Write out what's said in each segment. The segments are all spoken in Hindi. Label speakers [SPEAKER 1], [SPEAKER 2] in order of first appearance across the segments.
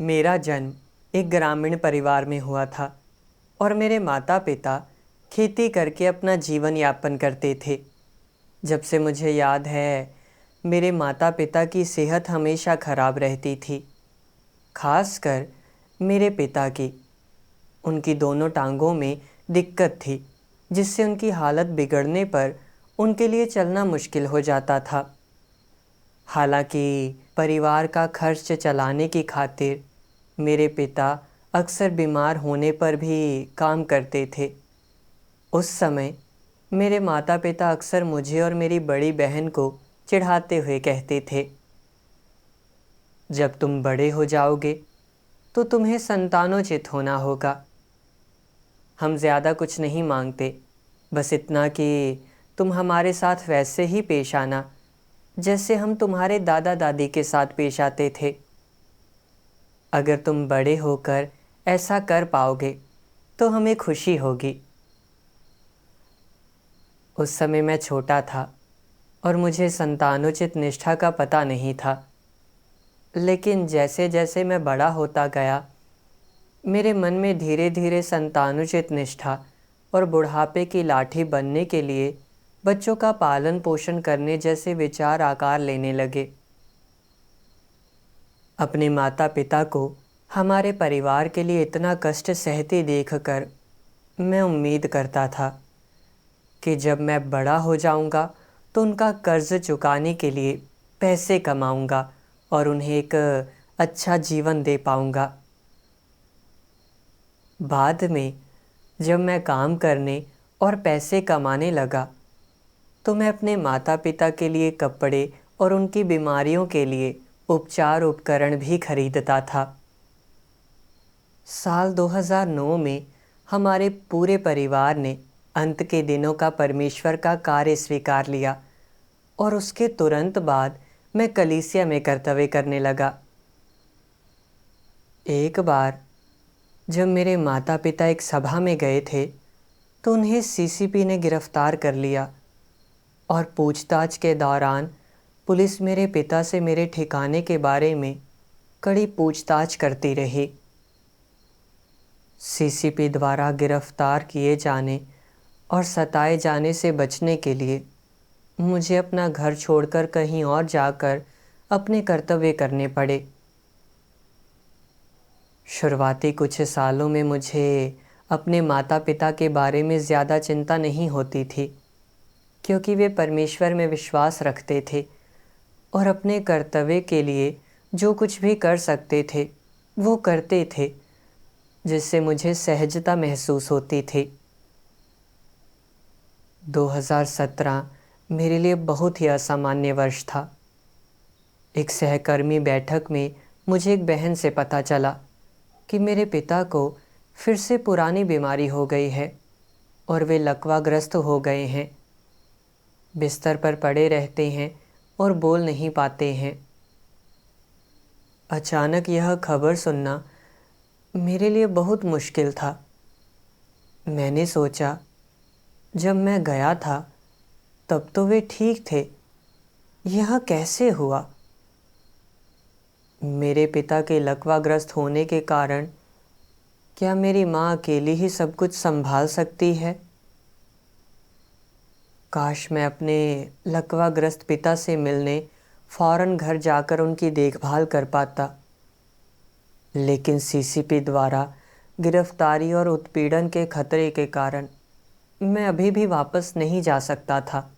[SPEAKER 1] मेरा जन्म एक ग्रामीण परिवार में हुआ था और मेरे माता पिता खेती करके अपना जीवन यापन करते थे। जब से मुझे याद है, मेरे माता पिता की सेहत हमेशा खराब रहती थी, खासकर मेरे पिता की। उनकी दोनों टांगों में दिक्कत थी, जिससे उनकी हालत बिगड़ने पर उनके लिए चलना मुश्किल हो जाता था। हालांकि परिवार का खर्च चलाने की खातिर मेरे पिता अक्सर बीमार होने पर भी काम करते थे। उस समय मेरे माता पिता अक्सर मुझे और मेरी बड़ी बहन को चिढ़ाते हुए कहते थे, जब तुम बड़े हो जाओगे तो तुम्हें संतानोचित होना होगा। हम ज़्यादा कुछ नहीं मांगते, बस इतना कि तुम हमारे साथ वैसे ही पेश आना जैसे हम तुम्हारे दादा दादी के साथ पेश आते थे। अगर तुम बड़े होकर ऐसा कर पाओगे तो हमें खुशी होगी। उस समय मैं छोटा था और मुझे संतानोचित निष्ठा का पता नहीं था, लेकिन जैसे जैसे मैं बड़ा होता गया, मेरे मन में धीरे धीरे संतानोचित निष्ठा और बुढ़ापे की लाठी बनने के लिए बच्चों का पालन पोषण करने जैसे विचार आकार लेने लगे। अपने माता पिता को हमारे परिवार के लिए इतना कष्ट सहते देखकर मैं उम्मीद करता था कि जब मैं बड़ा हो जाऊंगा तो उनका कर्ज चुकाने के लिए पैसे कमाऊंगा और उन्हें एक अच्छा जीवन दे पाऊंगा। बाद में जब मैं काम करने और पैसे कमाने लगा तो मैं अपने माता पिता के लिए कपड़े और उनकी बीमारियों के लिए उपचार उपकरण भी खरीदता था। साल 2009 में हमारे पूरे परिवार ने अंत के दिनों का परमेश्वर का कार्य स्वीकार लिया और उसके तुरंत बाद मैं कलीसिया में कर्तव्य करने लगा। एक बार जब मेरे माता पिता एक सभा में गए थे तो उन्हें सीसीपी ने गिरफ्तार कर लिया और पूछताछ के दौरान पुलिस मेरे पिता से मेरे ठिकाने के बारे में कड़ी पूछताछ करती रही। सीसीपी द्वारा गिरफ्तार किए जाने और सताए जाने से बचने के लिए मुझे अपना घर छोड़कर कहीं और जाकर अपने कर्तव्य करने पड़े। शुरुआती कुछ सालों में मुझे अपने माता पिता के बारे में ज़्यादा चिंता नहीं होती थी, क्योंकि वे परमेश्वर में विश्वास रखते थे और अपने कर्तव्य के लिए जो कुछ भी कर सकते थे वो करते थे, जिससे मुझे सहजता महसूस होती थी। 2017 मेरे लिए बहुत ही असामान्य वर्ष था। एक सहकर्मी बैठक में मुझे एक बहन से पता चला कि मेरे पिता को फिर से पुरानी बीमारी हो गई है और वे लकवाग्रस्त हो गए हैं। बिस्तर पर पड़े रहते हैं और बोल नहीं पाते हैं। अचानक यह खबर सुनना मेरे लिए बहुत मुश्किल था। मैंने सोचा, जब मैं गया था तब तो वे ठीक थे, यह कैसे हुआ? मेरे पिता के लकवाग्रस्त होने के कारण क्या मेरी माँ अकेली ही सब कुछ संभाल सकती है? काश मैं अपने लकवाग्रस्त पिता से मिलने फौरन घर जाकर उनकी देखभाल कर पाता, लेकिन सीसीपी द्वारा गिरफ्तारी और उत्पीड़न के खतरे के कारण मैं अभी भी वापस नहीं जा सकता था।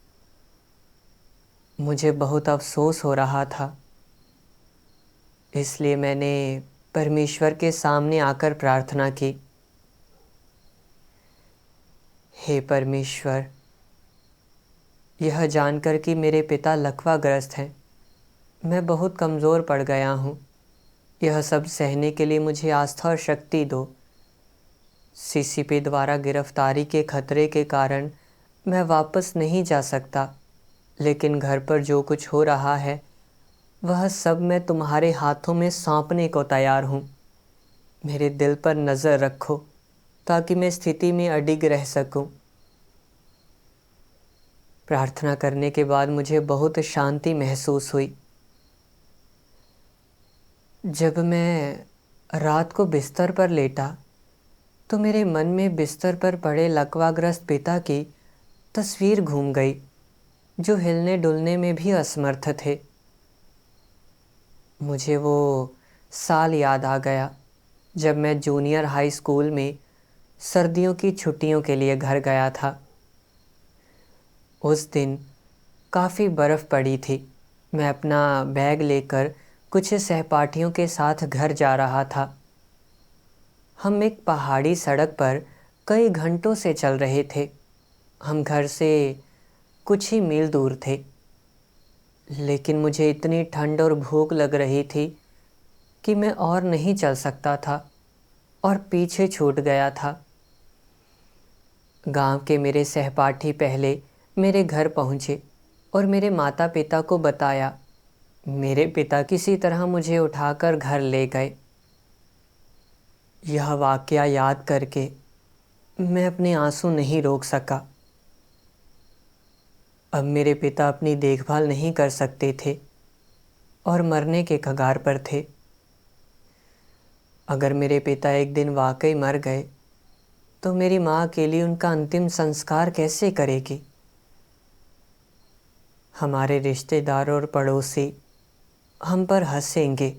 [SPEAKER 1] मुझे बहुत अफसोस हो रहा था, इसलिए मैंने परमेश्वर के सामने आकर प्रार्थना की, हे परमेश्वर, यह जानकर कि मेरे पिता लकवाग्रस्त हैं, मैं बहुत कमज़ोर पड़ गया हूँ। यह सब सहने के लिए मुझे आस्था और शक्ति दो। सीसीपी द्वारा गिरफ्तारी के खतरे के कारण मैं वापस नहीं जा सकता, लेकिन घर पर जो कुछ हो रहा है वह सब मैं तुम्हारे हाथों में सौंपने को तैयार हूँ। मेरे दिल पर नज़र रखो ताकि मैं स्थिति में अडिग रह सकूं। प्रार्थना करने के बाद मुझे बहुत शांति महसूस हुई। जब मैं रात को बिस्तर पर लेटा तो मेरे मन में बिस्तर पर पड़े लकवाग्रस्त पिता की तस्वीर घूम गई, जो हिलने डुलने में भी असमर्थ थे। मुझे वो साल याद आ गया जब मैं जूनियर हाई स्कूल में सर्दियों की छुट्टियों के लिए घर गया था। उस दिन काफ़ी बर्फ़ पड़ी थी। मैं अपना बैग लेकर कुछ सहपाठियों के साथ घर जा रहा था। हम एक पहाड़ी सड़क पर कई घंटों से चल रहे थे। हम घर से कुछ ही मील दूर थे, लेकिन मुझे इतनी ठंड और भूख लग रही थी कि मैं और नहीं चल सकता था और पीछे छूट गया था। गांव के मेरे सहपाठी पहले मेरे घर पहुँचे और मेरे माता पिता को बताया। मेरे पिता किसी तरह मुझे उठाकर घर ले गए। यह वाकया याद करके मैं अपने आंसू नहीं रोक सका। अब मेरे पिता अपनी देखभाल नहीं कर सकते थे और मरने के कगार पर थे। अगर मेरे पिता एक दिन वाकई मर गए तो मेरी माँ अकेली उनका अंतिम संस्कार कैसे करेगी? हमारे रिश्तेदार और पड़ोसी हम पर हंसेंगे,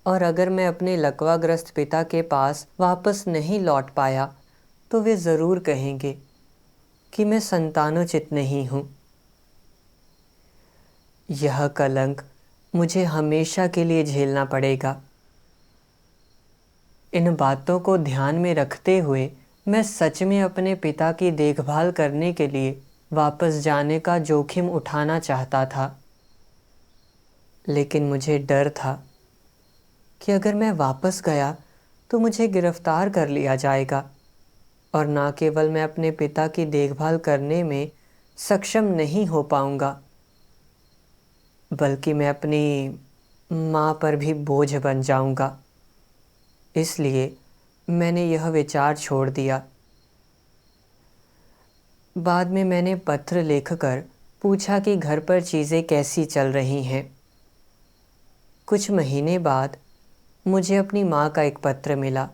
[SPEAKER 1] और अगर मैं अपने लकवाग्रस्त पिता के पास वापस नहीं लौट पाया तो वे ज़रूर कहेंगे कि मैं संतानोचित नहीं हूँ। यह कलंक मुझे हमेशा के लिए झेलना पड़ेगा। इन बातों को ध्यान में रखते हुए मैं सच में अपने पिता की देखभाल करने के लिए वापस जाने का जोखिम उठाना चाहता था। लेकिन मुझे डर था कि अगर मैं वापस गया तो मुझे गिरफ्तार कर लिया जाएगा, और ना केवल मैं अपने पिता की देखभाल करने में सक्षम नहीं हो पाऊंगा, बल्कि मैं अपनी माँ पर भी बोझ बन जाऊंगा। इसलिए मैंने यह विचार छोड़ दिया। बाद में मैंने पत्र लिखकर पूछा कि घर पर चीज़ें कैसी चल रही हैं। कुछ महीने बाद मुझे अपनी माँ का एक पत्र मिला,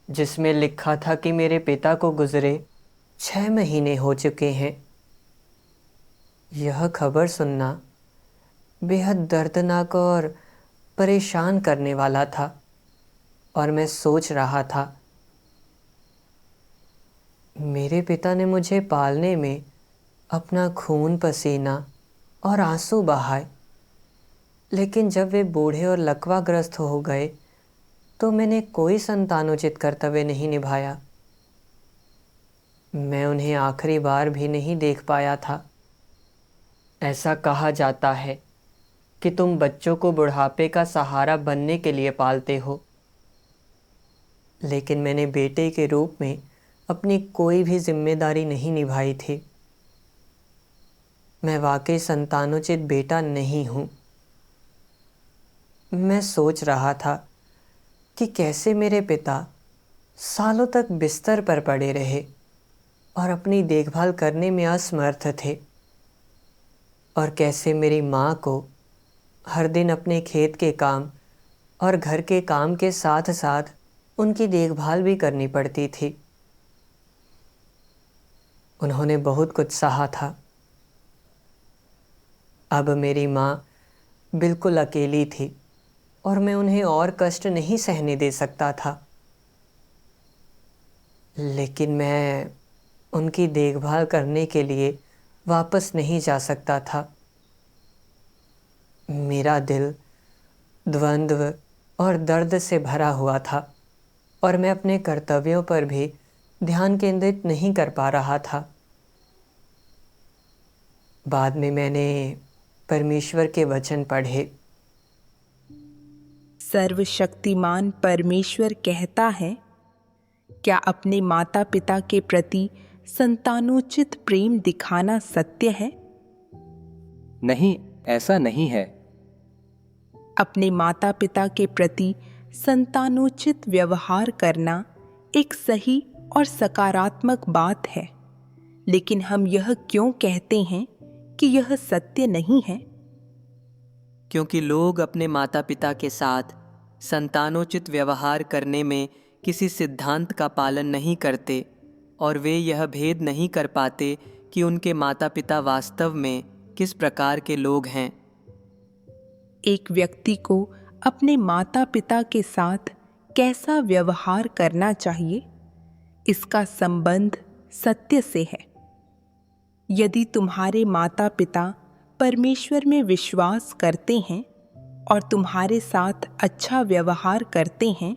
[SPEAKER 1] जिसमें लिखा था कि मेरे पिता को गुजरे 6 महीने हो चुके हैं। यह खबर सुनना बेहद दर्दनाक और परेशान करने वाला था, और मैं सोच रहा था, मेरे पिता ने मुझे पालने में अपना खून पसीना और आंसू बहाए, लेकिन जब वे बूढ़े और लकवाग्रस्त हो गए तो मैंने कोई संतानोचित कर्तव्य नहीं निभाया। मैं उन्हें आखिरी बार भी नहीं देख पाया था। ऐसा कहा जाता है कि तुम बच्चों को बुढ़ापे का सहारा बनने के लिए पालते हो, लेकिन मैंने बेटे के रूप में अपनी कोई भी जिम्मेदारी नहीं निभाई थी। मैं वाकई संतानोचित बेटा नहीं हूँ। मैं सोच रहा था कि कैसे मेरे पिता सालों तक बिस्तर पर पड़े रहे और अपनी देखभाल करने में असमर्थ थे, और कैसे मेरी माँ को हर दिन अपने खेत के काम और घर के काम के साथ साथ उनकी देखभाल भी करनी पड़ती थी। उन्होंने बहुत कुछ सहा था। अब मेरी माँ बिल्कुल अकेली थी और मैं उन्हें और कष्ट नहीं सहने दे सकता था। लेकिन मैं उनकी देखभाल करने के लिए वापस नहीं जा सकता था। मेरा दिल द्वंद्व और दर्द से भरा हुआ था, और मैं अपने कर्तव्यों पर भी ध्यान केंद्रित नहीं कर पा रहा था। बाद में मैंने परमेश्वर के वचन पढ़े।
[SPEAKER 2] सर्वशक्तिमान परमेश्वर कहता है, क्या अपने माता पिता के प्रति संतानोचित प्रेम दिखाना सत्य है?
[SPEAKER 3] नहीं, ऐसा नहीं है।
[SPEAKER 2] अपने माता पिता के प्रति संतानोचित व्यवहार करना एक सही और सकारात्मक बात है, लेकिन हम यह क्यों कहते हैं कि यह सत्य नहीं है?
[SPEAKER 1] क्योंकि लोग अपने माता पिता के साथ संतानोचित व्यवहार करने में किसी सिद्धांत का पालन नहीं करते और वे यह भेद नहीं कर पाते कि उनके माता पिता वास्तव में किस प्रकार के लोग हैं।
[SPEAKER 2] एक व्यक्ति को अपने माता पिता के साथ कैसा व्यवहार करना चाहिए, इसका संबंध सत्य से है। यदि तुम्हारे माता पिता परमेश्वर में विश्वास करते हैं और तुम्हारे साथ अच्छा व्यवहार करते हैं,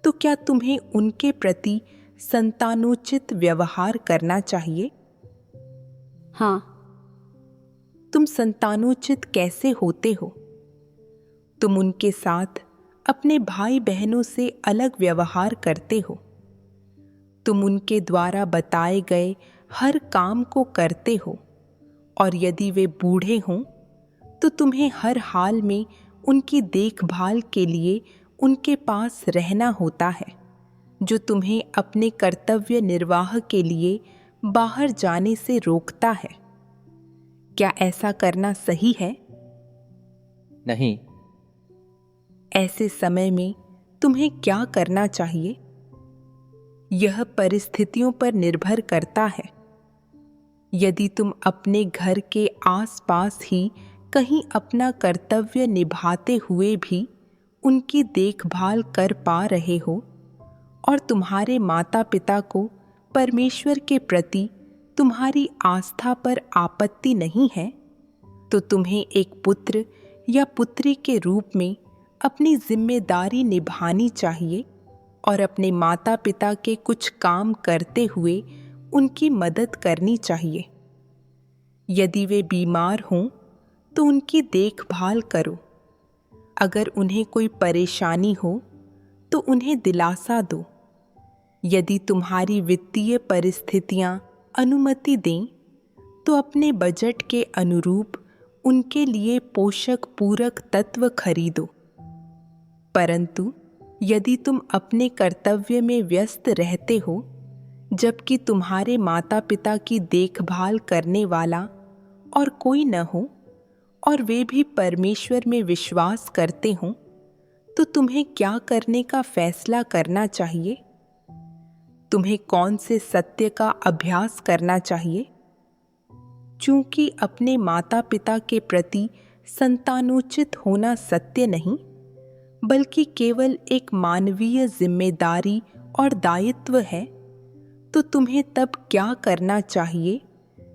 [SPEAKER 2] तो क्या तुम्हें उनके प्रति संतानोचित व्यवहार करना चाहिए?
[SPEAKER 4] हाँ।
[SPEAKER 2] तुम संतानोचित कैसे होते हो? तुम उनके साथ अपने भाई बहनों से अलग व्यवहार करते हो। तुम उनके द्वारा बताए गए हर काम को करते हो और यदि वे बूढ़े हों तो तुम्हें हर हाल में उनकी देखभाल के लिए उनके पास रहना होता है, जो तुम्हें अपने कर्तव्य निर्वाह के लिए बाहर जाने से रोकता है। क्या ऐसा करना सही है?
[SPEAKER 3] नहीं।
[SPEAKER 2] ऐसे समय में तुम्हें क्या करना चाहिए? यह परिस्थितियों पर निर्भर करता है। यदि तुम अपने घर के आसपास ही कहीं अपना कर्तव्य निभाते हुए भी उनकी देखभाल कर पा रहे हो और तुम्हारे माता पिता को परमेश्वर के प्रति तुम्हारी आस्था पर आपत्ति नहीं है, तो तुम्हें एक पुत्र या पुत्री के रूप में अपनी जिम्मेदारी निभानी चाहिए और अपने माता पिता के कुछ काम करते हुए उनकी मदद करनी चाहिए। यदि वे बीमार हों तो उनकी देखभाल करो। अगर उन्हें कोई परेशानी हो तो उन्हें दिलासा दो। यदि तुम्हारी वित्तीय परिस्थितियां अनुमति दें तो अपने बजट के अनुरूप उनके लिए पोषक पूरक तत्व खरीदो। परंतु यदि तुम अपने कर्तव्य में व्यस्त रहते हो जबकि तुम्हारे माता पिता की देखभाल करने वाला और कोई न हो और वे भी परमेश्वर में विश्वास करते हों, तो तुम्हें क्या करने का फैसला करना चाहिए? तुम्हें कौन से सत्य का अभ्यास करना चाहिए? चूंकि अपने माता पिता के प्रति संतानोचित होना सत्य नहीं बल्कि केवल एक मानवीय जिम्मेदारी और दायित्व है, तो तुम्हें तब क्या करना चाहिए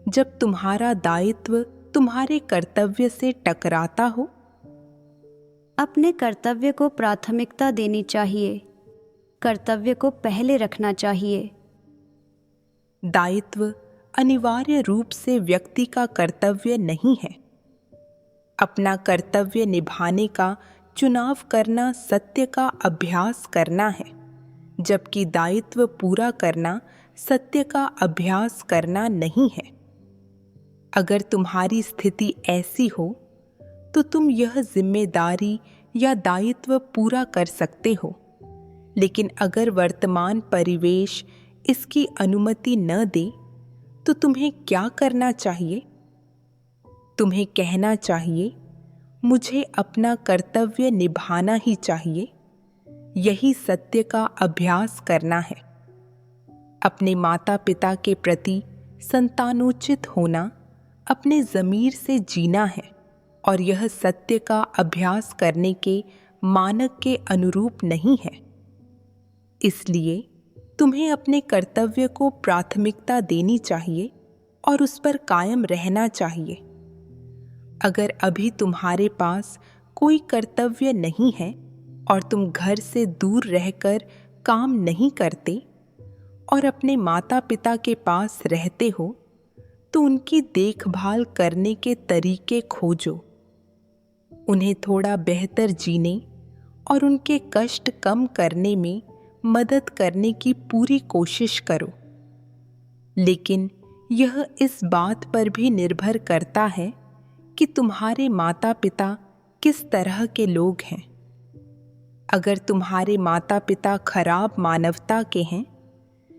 [SPEAKER 2] जब तुम्हारा दायित्व तुम्हारे कर्तव्य से टकराता हो?
[SPEAKER 4] अपने कर्तव्य को प्राथमिकता देनी चाहिए। कर्तव्य को पहले रखना चाहिए।
[SPEAKER 2] दायित्व अनिवार्य रूप से व्यक्ति का कर्तव्य नहीं है। अपना कर्तव्य निभाने का चुनाव करना सत्य का अभ्यास करना है, जबकि दायित्व पूरा करना सत्य का अभ्यास करना नहीं है। अगर तुम्हारी स्थिति ऐसी हो तो तुम यह जिम्मेदारी या दायित्व पूरा कर सकते हो, लेकिन अगर वर्तमान परिवेश इसकी अनुमति न दे तो तुम्हें क्या करना चाहिए? तुम्हें कहना चाहिए, मुझे अपना कर्तव्य निभाना ही चाहिए। यही सत्य का अभ्यास करना है। अपने माता पिता के प्रति संतानोचित होना अपने ज़मीर से जीना है और यह सत्य का अभ्यास करने के मानक के अनुरूप नहीं है। इसलिए तुम्हें अपने कर्तव्य को प्राथमिकता देनी चाहिए और उस पर कायम रहना चाहिए। अगर अभी तुम्हारे पास कोई कर्तव्य नहीं है और तुम घर से दूर रहकर काम नहीं करते और अपने माता पिता के पास रहते हो, तो उनकी देखभाल करने के तरीके खोजो। उन्हें थोड़ा बेहतर जीने और उनके कष्ट कम करने में मदद करने की पूरी कोशिश करो। लेकिन यह इस बात पर भी निर्भर करता है कि तुम्हारे माता पिता किस तरह के लोग हैं। अगर तुम्हारे माता पिता खराब मानवता के हैं,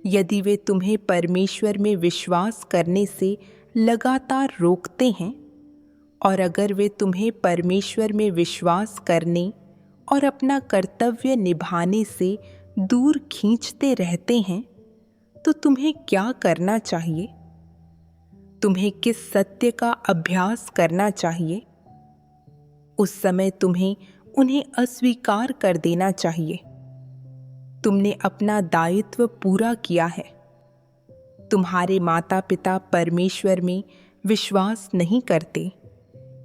[SPEAKER 2] यदि वे तुम्हें परमेश्वर में विश्वास करने से लगातार रोकते हैं और अगर वे तुम्हें परमेश्वर में विश्वास करने और अपना कर्तव्य निभाने से दूर खींचते रहते हैं, तो तुम्हें क्या करना चाहिए? तुम्हें किस सत्य का अभ्यास करना चाहिए? उस समय तुम्हें उन्हें अस्वीकार कर देना चाहिए। तुमने अपना दायित्व पूरा किया है। तुम्हारे माता पिता परमेश्वर में विश्वास नहीं करते,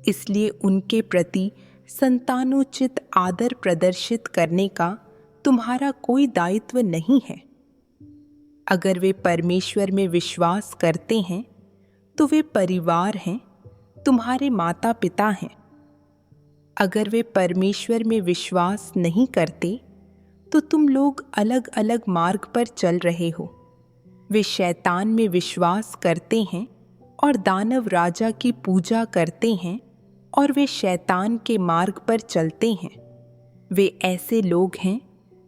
[SPEAKER 2] इसलिए उनके प्रति संतानोचित आदर प्रदर्शित करने का तुम्हारा कोई दायित्व नहीं है। अगर वे परमेश्वर में विश्वास करते हैं तो वे परिवार हैं, तुम्हारे माता पिता हैं। अगर वे परमेश्वर में विश्वास नहीं करते तो तुम लोग अलग अलग मार्ग पर चल रहे हो। वे शैतान में विश्वास करते हैं और दानव राजा की पूजा करते हैं और वे शैतान के मार्ग पर चलते हैं। वे ऐसे लोग हैं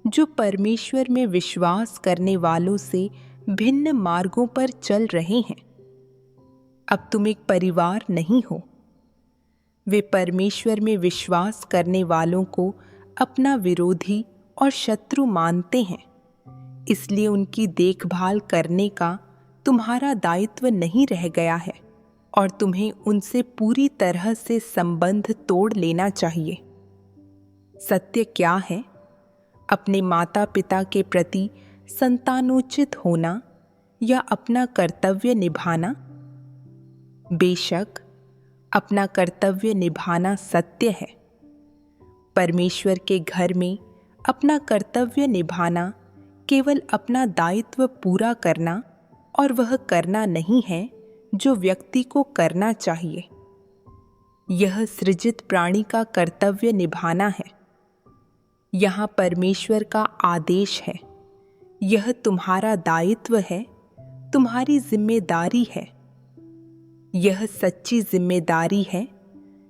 [SPEAKER 2] जो परमेश्वर में विश्वास करने वालों से भिन्न मार्गों पर चल रहे हैं। अब तुम एक परिवार नहीं हो। वे परमेश्वर में विश्वास करने वालों को अपना विरोधी और शत्रु मानते हैं, इसलिए उनकी देखभाल करने का तुम्हारा दायित्व नहीं रह गया है और तुम्हें उनसे पूरी तरह से संबंध तोड़ लेना चाहिए। सत्य क्या है? अपने माता पिता के प्रति संतानोचित होना या अपना कर्तव्य निभाना? बेशक अपना कर्तव्य निभाना सत्य है। परमेश्वर के घर में अपना कर्तव्य निभाना केवल अपना दायित्व पूरा करना और वह करना नहीं है जो व्यक्ति को करना चाहिए। यह सृजित प्राणी का कर्तव्य निभाना है। यहाँ परमेश्वर का आदेश है। यह तुम्हारा दायित्व है, तुम्हारी जिम्मेदारी है। यह सच्ची जिम्मेदारी है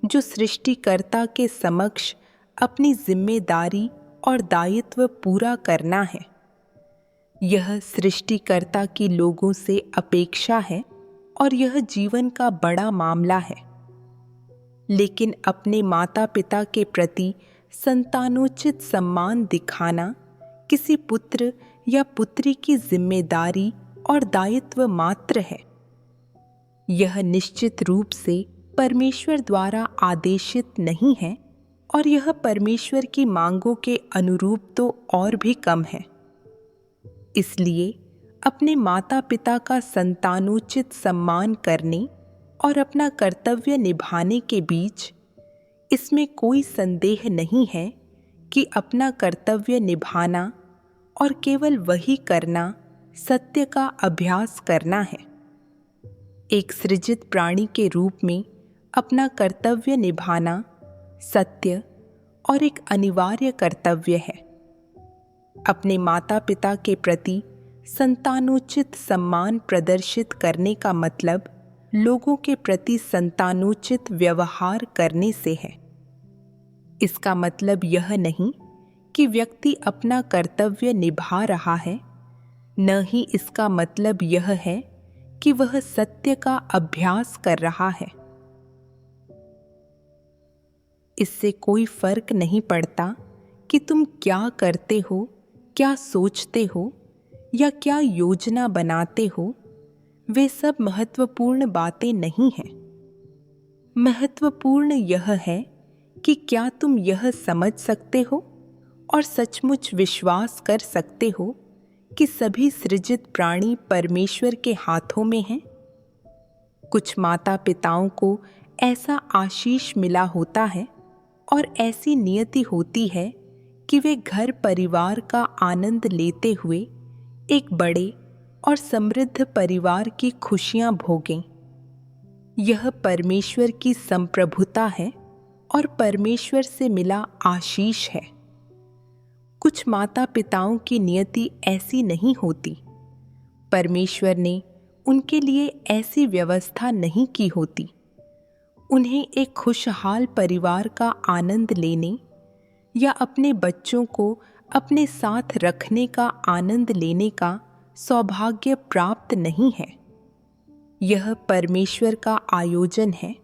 [SPEAKER 2] जो सृष्टिकर्ता के समक्ष अपनी जिम्मेदारी और दायित्व पूरा करना है। यह सृष्टिकर्ता की लोगों से अपेक्षा है और यह जीवन का बड़ा मामला है। लेकिन अपने माता पिता के प्रति संतानोचित सम्मान दिखाना किसी पुत्र या पुत्री की जिम्मेदारी और दायित्व मात्र है। यह निश्चित रूप से परमेश्वर द्वारा आदेशित नहीं है और यह परमेश्वर की मांगों के अनुरूप तो और भी कम है। इसलिए अपने माता पिता का संतानोचित सम्मान करने और अपना कर्तव्य निभाने के बीच इसमें कोई संदेह नहीं है कि अपना कर्तव्य निभाना और केवल वही करना सत्य का अभ्यास करना है। एक सृजित प्राणी के रूप में अपना कर्तव्य निभाना सत्य और एक अनिवार्य कर्तव्य है। अपने माता पिता के प्रति संतानोचित सम्मान प्रदर्शित करने का मतलब लोगों के प्रति संतानोचित व्यवहार करने से है। इसका मतलब यह नहीं कि व्यक्ति अपना कर्तव्य निभा रहा है, न ही इसका मतलब यह है कि वह सत्य का अभ्यास कर रहा है। इससे कोई फर्क नहीं पड़ता कि तुम क्या करते हो, क्या सोचते हो या क्या योजना बनाते हो। वे सब महत्वपूर्ण बातें नहीं हैं। महत्वपूर्ण यह है कि क्या तुम यह समझ सकते हो और सचमुच विश्वास कर सकते हो कि सभी सृजित प्राणी परमेश्वर के हाथों में हैं। कुछ माता पिताओं को ऐसा आशीष मिला होता है और ऐसी नियति होती है कि वे घर परिवार का आनंद लेते हुए एक बड़े और समृद्ध परिवार की खुशियां भोगें। यह परमेश्वर की संप्रभुता है और परमेश्वर से मिला आशीष है। कुछ माता पिताओं की नियति ऐसी नहीं होती। परमेश्वर ने उनके लिए ऐसी व्यवस्था नहीं की होती। उन्हें एक खुशहाल परिवार का आनंद लेने या अपने बच्चों को अपने साथ रखने का आनंद लेने का सौभाग्य प्राप्त नहीं है। यह परमेश्वर का आयोजन है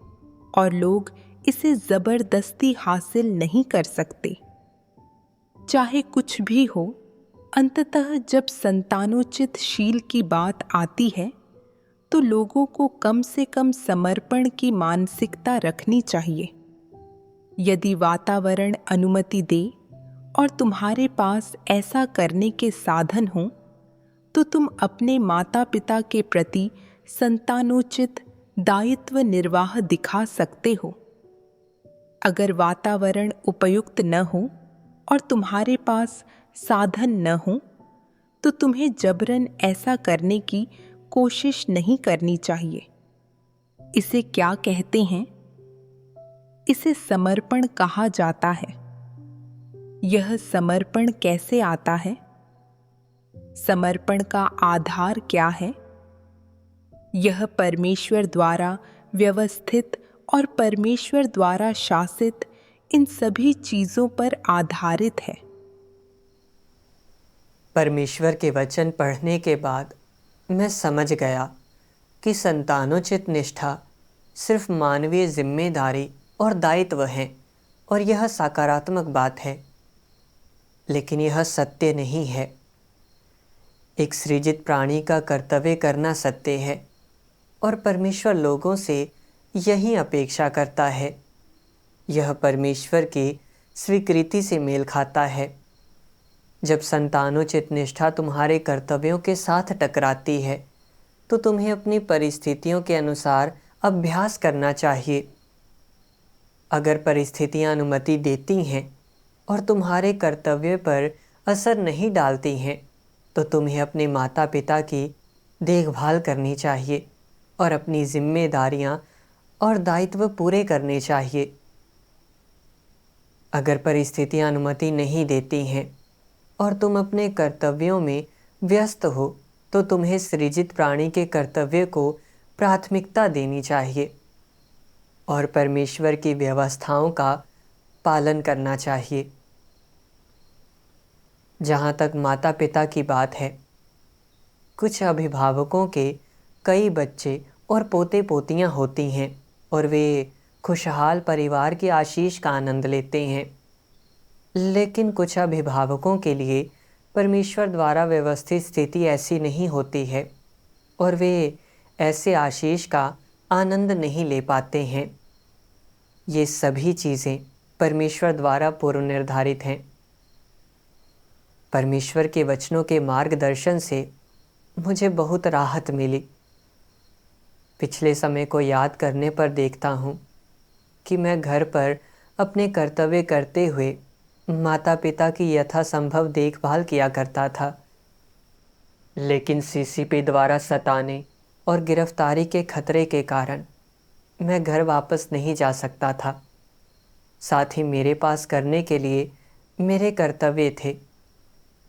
[SPEAKER 2] और लोग इसे जबरदस्ती हासिल नहीं कर सकते। चाहे कुछ भी हो, अंततः जब संतानोचित शील की बात आती है तो लोगों को कम से कम समर्पण की मानसिकता रखनी चाहिए। यदि वातावरण अनुमति दे और तुम्हारे पास ऐसा करने के साधन हों, तो तुम अपने माता पिता के प्रति संतानोचित दायित्व निर्वाह दिखा सकते हो। अगर वातावरण उपयुक्त न हो और तुम्हारे पास साधन न हो, तो तुम्हें जबरन ऐसा करने की कोशिश नहीं करनी चाहिए। इसे क्या कहते हैं? इसे समर्पण कहा जाता है। यह समर्पण कैसे आता है? समर्पण का आधार क्या है? यह परमेश्वर द्वारा व्यवस्थित और परमेश्वर द्वारा शासित इन सभी चीजों पर आधारित है।
[SPEAKER 1] परमेश्वर के वचन पढ़ने के बाद मैं समझ गया कि संतानोचित निष्ठा सिर्फ मानवीय जिम्मेदारी और दायित्व है, और यह सकारात्मक बात है। लेकिन यह सत्य नहीं है। एक सृजित प्राणी का कर्तव्य करना सत्य है, और परमेश्वर लोगों से यही अपेक्षा करता है। यह परमेश्वर की स्वीकृति से मेल खाता है। जब संतानोचित निष्ठा तुम्हारे कर्तव्यों के साथ टकराती है, तो तुम्हें अपनी परिस्थितियों के अनुसार अभ्यास करना चाहिए। अगर परिस्थितियां अनुमति देती हैं और तुम्हारे कर्तव्य पर असर नहीं डालती हैं, तो तुम्हें अपने माता पिता की देखभाल करनी चाहिए और अपनी जिम्मेदारियां और दायित्व पूरे करने चाहिए। अगर परिस्थितियां अनुमति नहीं देती हैं और तुम अपने कर्तव्यों में व्यस्त हो, तो तुम्हें सृजित प्राणी के कर्तव्य को प्राथमिकता देनी चाहिए और परमेश्वर की व्यवस्थाओं का पालन करना चाहिए। जहाँ तक माता पिता की बात है, कुछ अभिभावकों के कई बच्चे और पोते पोतियाँ होती हैं और वे खुशहाल परिवार की आशीष का आनंद लेते हैं। लेकिन कुछ अभिभावकों के लिए परमेश्वर द्वारा व्यवस्थित स्थिति ऐसी नहीं होती है और वे ऐसे आशीष का आनंद नहीं ले पाते हैं। ये सभी चीज़ें परमेश्वर द्वारा पूर्व निर्धारित हैं। परमेश्वर के वचनों के मार्गदर्शन से मुझे बहुत राहत मिली। पिछले समय को याद करने पर देखता हूँ कि मैं घर पर अपने कर्तव्य करते हुए माता पिता की यथासंभव देखभाल किया करता था, लेकिन सीसीपी द्वारा सताने और गिरफ्तारी के खतरे के कारण मैं घर वापस नहीं जा सकता था। साथ ही मेरे पास करने के लिए मेरे कर्तव्य थे,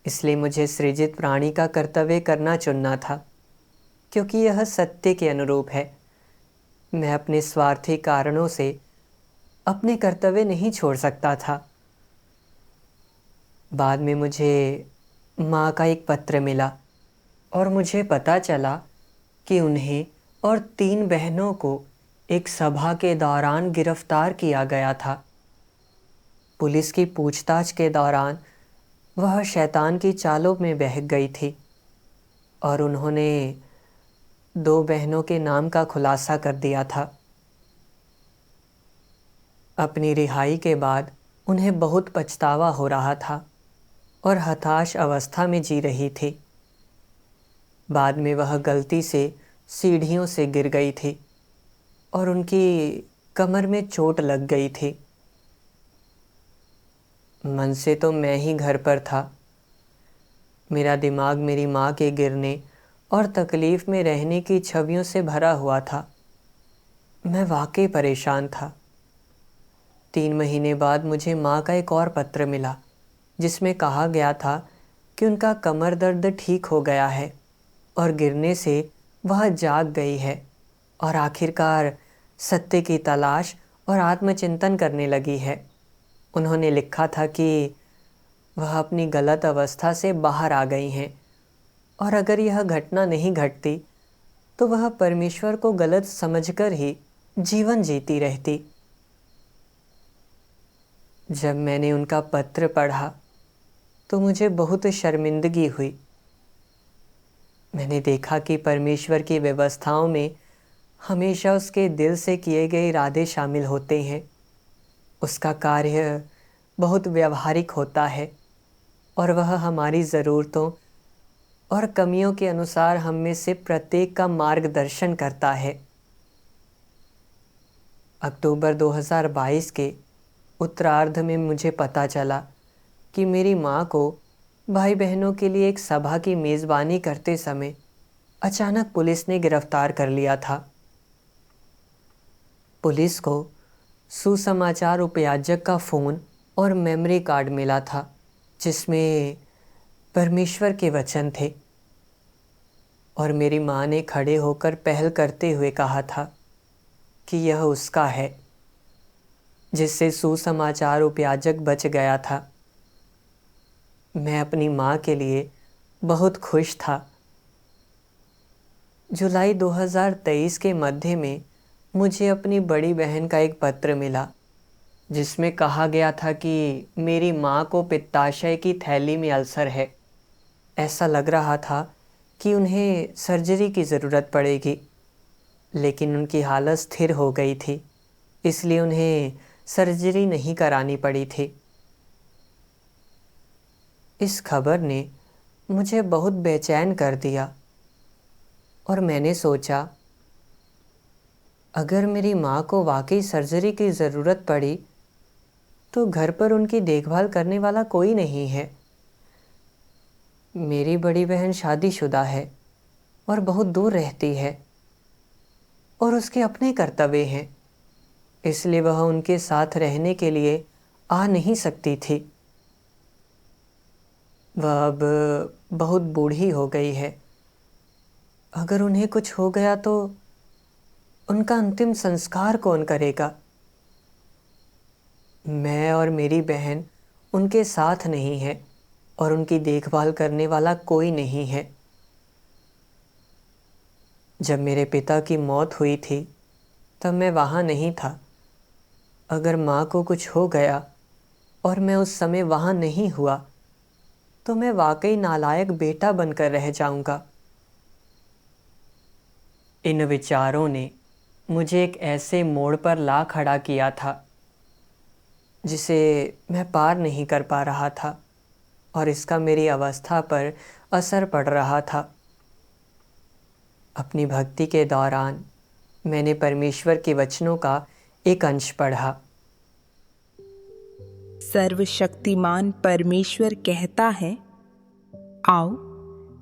[SPEAKER 1] इसलिए मुझे सृजित प्राणी का कर्तव्य करना चुनना था, क्योंकि यह सत्य के अनुरूप है। मैं अपने स्वार्थी कारणों से अपने कर्तव्य नहीं छोड़ सकता था। बाद में मुझे माँ का एक पत्र मिला और मुझे पता चला कि उन्हें और 3 बहनों को एक सभा के दौरान गिरफ्तार किया गया था। पुलिस की पूछताछ के दौरान वह शैतान की चालों में बह गई थी और उन्होंने 2 बहनों के नाम का खुलासा कर दिया था। अपनी रिहाई के बाद उन्हें बहुत पछतावा हो रहा था और हताश अवस्था में जी रही थी। बाद में वह गलती से सीढ़ियों से गिर गई थी और उनकी कमर में चोट लग गई थी। मन से तो मैं ही घर पर था। मेरा दिमाग मेरी माँ के गिरने और तकलीफ़ में रहने की छवियों से भरा हुआ था। मैं वाकई परेशान था। 3 महीने बाद मुझे माँ का एक और पत्र मिला, जिसमें कहा गया था कि उनका कमर दर्द ठीक हो गया है और गिरने से वह जाग गई है और आखिरकार सत्य की तलाश और आत्मचिंतन करने लगी है। उन्होंने लिखा था कि वह अपनी गलत अवस्था से बाहर आ गई हैं और अगर यह घटना नहीं घटती तो वह परमेश्वर को गलत समझकर ही जीवन जीती रहती। जब मैंने उनका पत्र पढ़ा तो मुझे बहुत शर्मिंदगी हुई। मैंने देखा कि परमेश्वर की व्यवस्थाओं में हमेशा उसके दिल से किए गए इरादे शामिल होते हैं। उसका कार्य बहुत व्यावहारिक होता है और वह हमारी ज़रूरतों और कमियों के अनुसार हम में से प्रत्येक का मार्गदर्शन करता है। अक्टूबर 2022 के उत्तरार्ध में मुझे पता चला कि मेरी माँ को भाई बहनों के लिए एक सभा की मेज़बानी करते समय अचानक पुलिस ने गिरफ्तार कर लिया था। पुलिस को सुसमाचार उपयाजक का फ़ोन और मेमोरी कार्ड मिला था जिसमें परमेश्वर के वचन थे और मेरी माँ ने खड़े होकर पहल करते हुए कहा था कि यह उसका है, जिससे सुसमाचार उपयाजक बच गया था। मैं अपनी माँ के लिए बहुत खुश था। जुलाई 2023 के मध्य में मुझे अपनी बड़ी बहन का एक पत्र मिला जिसमें कहा गया था कि मेरी माँ को पित्ताशय की थैली में अल्सर है। ऐसा लग रहा था कि उन्हें सर्जरी की ज़रूरत पड़ेगी, लेकिन उनकी हालत स्थिर हो गई थी, इसलिए उन्हें सर्जरी नहीं करानी पड़ी थी। इस खबर ने मुझे बहुत बेचैन कर दिया और मैंने सोचा, अगर मेरी माँ को वाकई सर्जरी की ज़रूरत पड़ी तो घर पर उनकी देखभाल करने वाला कोई नहीं है। मेरी बड़ी बहन शादीशुदा है और बहुत दूर रहती है और उसके अपने कर्तव्य हैं, इसलिए वह उनके साथ रहने के लिए आ नहीं सकती थी। वह अब बहुत बूढ़ी हो गई है। अगर उन्हें कुछ हो गया तो उनका अंतिम संस्कार कौन करेगा? मैं और मेरी बहन उनके साथ नहीं है और उनकी देखभाल करने वाला कोई नहीं है। जब मेरे पिता की मौत हुई थी तब मैं वहाँ नहीं था। अगर माँ को कुछ हो गया और मैं उस समय वहाँ नहीं हुआ तो मैं वाकई नालायक बेटा बनकर रह जाऊंगा। इन विचारों ने मुझे एक ऐसे मोड़ पर ला खड़ा किया था जिसे मैं पार नहीं कर पा रहा था और इसका मेरी अवस्था पर असर पड़ रहा था। अपनी भक्ति के दौरान मैंने परमेश्वर के वचनों का एक अंश पढ़ा।
[SPEAKER 2] सर्वशक्तिमान परमेश्वर कहता है, आओ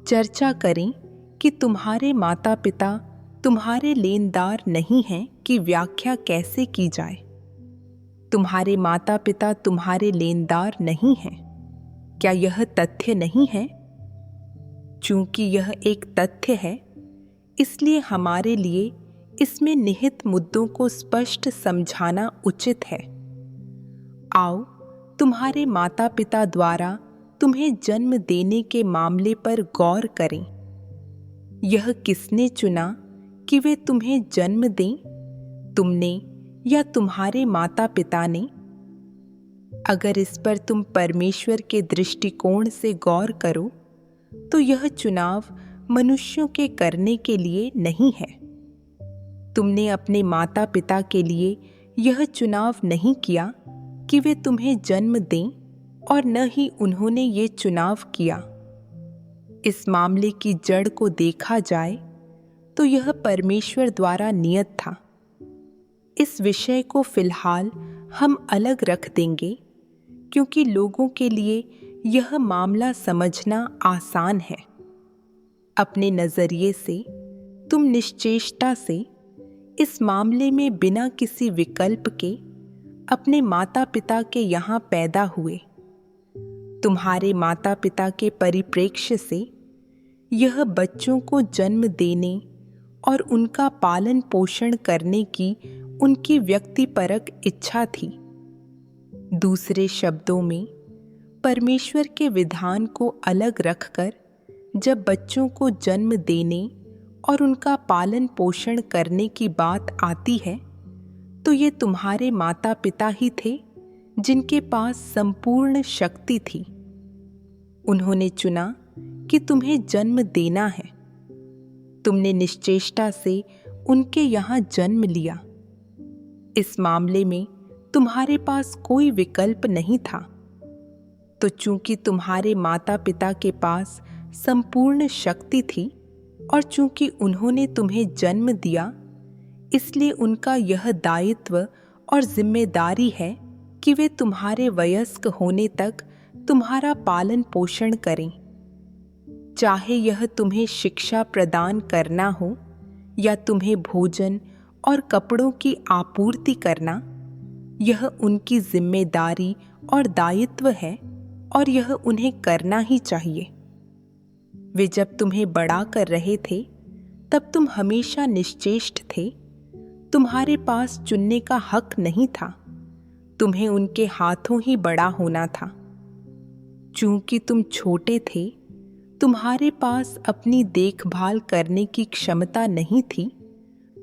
[SPEAKER 2] चर्चा करें कि तुम्हारे माता पिता तुम्हारे लेनदार नहीं हैं कि व्याख्या कैसे की जाए। तुम्हारे माता पिता तुम्हारे लेनदार नहीं हैं, क्या यह तथ्य नहीं है? चूंकि यह एक तथ्य है, इसलिए हमारे लिए इसमें निहित मुद्दों को स्पष्ट समझाना उचित है। आओ तुम्हारे माता पिता द्वारा तुम्हें जन्म देने के मामले पर गौर करें। यह किसने चुना कि वे तुम्हें जन्म दें, तुमने या तुम्हारे माता पिता ने? अगर इस पर तुम परमेश्वर के दृष्टिकोण से गौर करो तो यह चुनाव मनुष्यों के करने के लिए नहीं है। तुमने अपने माता पिता के लिए यह चुनाव नहीं किया कि वे तुम्हें जन्म दें और न ही उन्होंने ये चुनाव किया। इस मामले की जड़ को देखा जाए तो यह परमेश्वर द्वारा नियत था। इस विषय को फिलहाल हम अलग रख देंगे क्योंकि लोगों के लिए यह मामला समझना आसान है। अपने नज़रिए से तुम निश्चेष्टा से इस मामले में बिना किसी विकल्प के अपने माता पिता के यहाँ पैदा हुए। तुम्हारे माता पिता के परिप्रेक्ष्य से यह बच्चों को जन्म देने और उनका पालन पोषण करने की उनकी व्यक्तिपरक इच्छा थी। दूसरे शब्दों में, परमेश्वर के विधान को अलग रखकर जब बच्चों को जन्म देने और उनका पालन पोषण करने की बात आती है तो ये तुम्हारे माता पिता ही थे जिनके पास संपूर्ण शक्ति थी। उन्होंने चुना कि तुम्हें जन्म देना है। तुमने निश्चेष्टा से उनके यहाँ जन्म लिया। इस मामले में तुम्हारे पास कोई विकल्प नहीं था। तो चूंकि तुम्हारे माता पिता के पास संपूर्ण शक्ति थी और चूंकि उन्होंने तुम्हें जन्म दिया, इसलिए उनका यह दायित्व और जिम्मेदारी है कि वे तुम्हारे वयस्क होने तक तुम्हारा पालन पोषण करें। चाहे यह तुम्हें शिक्षा प्रदान करना हो या तुम्हें भोजन और कपड़ों की आपूर्ति करना, यह उनकी जिम्मेदारी और दायित्व है और यह उन्हें करना ही चाहिए। वे जब तुम्हें बड़ा कर रहे थे तब तुम हमेशा निश्चेष्ट थे। तुम्हारे पास चुनने का हक नहीं था। तुम्हें उनके हाथों ही बड़ा होना था। चूंकि तुम छोटे थे, तुम्हारे पास अपनी देखभाल करने की क्षमता नहीं थी।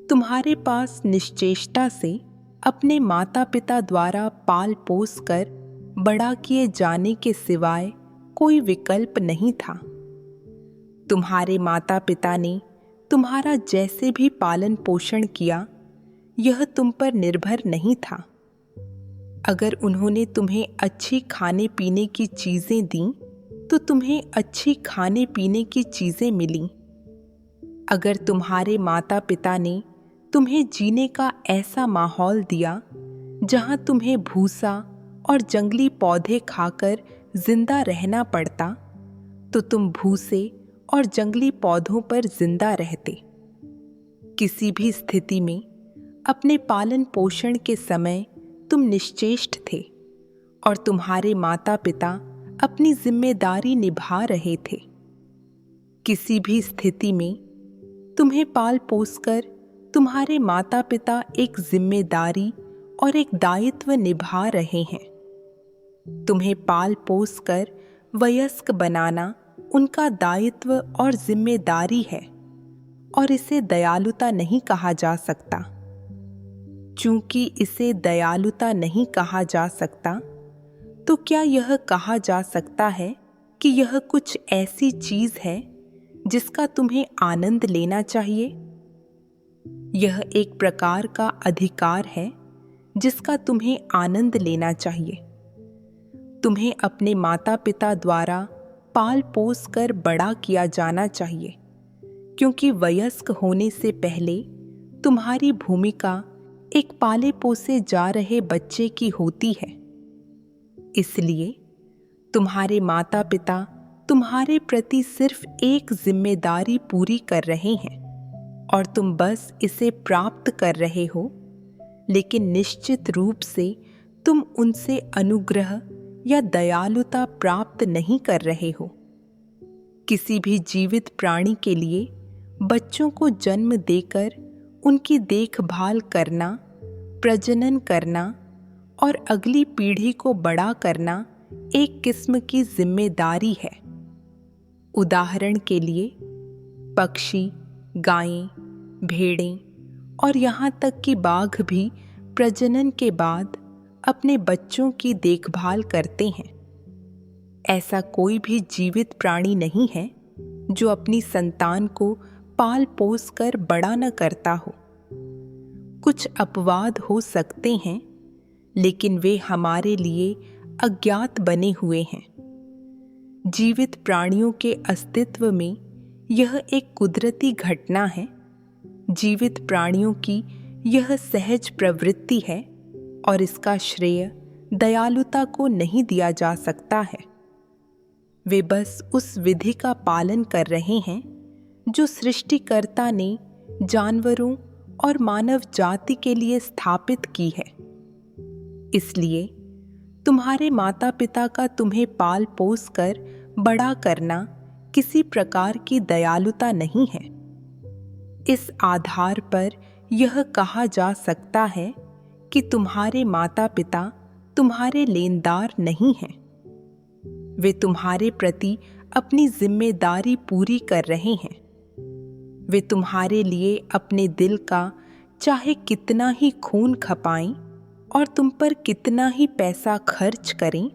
[SPEAKER 2] तुम्हारे पास निश्चेष्टा से अपने माता पिता द्वारा पाल पोस कर बड़ा किए जाने के सिवाय कोई विकल्प नहीं था। तुम्हारे माता पिता ने तुम्हारा जैसे भी पालन पोषण किया, यह तुम पर निर्भर नहीं था। अगर उन्होंने तुम्हें अच्छी खाने पीने की चीजें दी तो तुम्हें अच्छी खाने पीने की चीजें मिलीं। अगर तुम्हारे माता पिता ने तुम्हें जीने का ऐसा माहौल दिया जहां तुम्हें भूसा और जंगली पौधे खाकर जिंदा रहना पड़ता, तो तुम भूसे और जंगली पौधों पर जिंदा रहते। किसी भी स्थिति में अपने पालन पोषण के समय तुम निश्चेष्ट थे और तुम्हारे माता पिता अपनी जिम्मेदारी निभा रहे थे। किसी भी स्थिति में तुम्हें पाल पोसकर तुम्हारे माता पिता एक जिम्मेदारी और एक दायित्व निभा रहे हैं। तुम्हें पाल पोस कर वयस्क बनाना उनका दायित्व और जिम्मेदारी है और इसे दयालुता नहीं कहा जा सकता। चूंकि इसे दयालुता नहीं कहा जा सकता, तो क्या यह कहा जा सकता है कि यह कुछ ऐसी चीज है जिसका तुम्हें आनंद लेना चाहिए? यह एक प्रकार का अधिकार है जिसका तुम्हें आनंद लेना चाहिए। तुम्हें अपने माता पिता द्वारा पाल पोस कर बड़ा किया जाना चाहिए, क्योंकि वयस्क होने से पहले तुम्हारी भूमिका एक पाले पोसे जा रहे बच्चे की होती है। इसलिए तुम्हारे माता पिता तुम्हारे प्रति सिर्फ एक जिम्मेदारी पूरी कर रहे हैं और तुम बस इसे प्राप्त कर रहे हो, लेकिन निश्चित रूप से तुम उनसे अनुग्रह या दयालुता प्राप्त नहीं कर रहे हो। किसी भी जीवित प्राणी के लिए बच्चों को जन्म देकर उनकी देखभाल करना, प्रजनन करना और अगली पीढ़ी को बड़ा करना एक किस्म की जिम्मेदारी है। उदाहरण के लिए पक्षी, गायें, भेड़ें और यहाँ तक कि बाघ भी प्रजनन के बाद अपने बच्चों की देखभाल करते हैं। ऐसा कोई भी जीवित प्राणी नहीं है जो अपनी संतान को पाल पोस कर बड़ा न करता हो। कुछ अपवाद हो सकते हैं, लेकिन वे हमारे लिए अज्ञात बने हुए हैं। जीवित प्राणियों के अस्तित्व में यह एक कुदरती घटना है। जीवित प्राणियों की यह सहज प्रवृत्ति है और इसका श्रेय दयालुता को नहीं दिया जा सकता है। वे बस उस विधि का पालन कर रहे हैं जो सृष्टिकर्ता ने जानवरों और मानव जाति के लिए स्थापित की है। इसलिए तुम्हारे माता पिता का तुम्हें पाल पोस कर बड़ा करना किसी प्रकार की दयालुता नहीं है। इस आधार पर यह कहा जा सकता है कि तुम्हारे माता पिता तुम्हारे लेनदार नहीं हैं। वे तुम्हारे प्रति अपनी जिम्मेदारी पूरी कर रहे हैं। वे तुम्हारे लिए अपने दिल का चाहे कितना ही खून खपाएं और तुम पर कितना ही पैसा खर्च करें,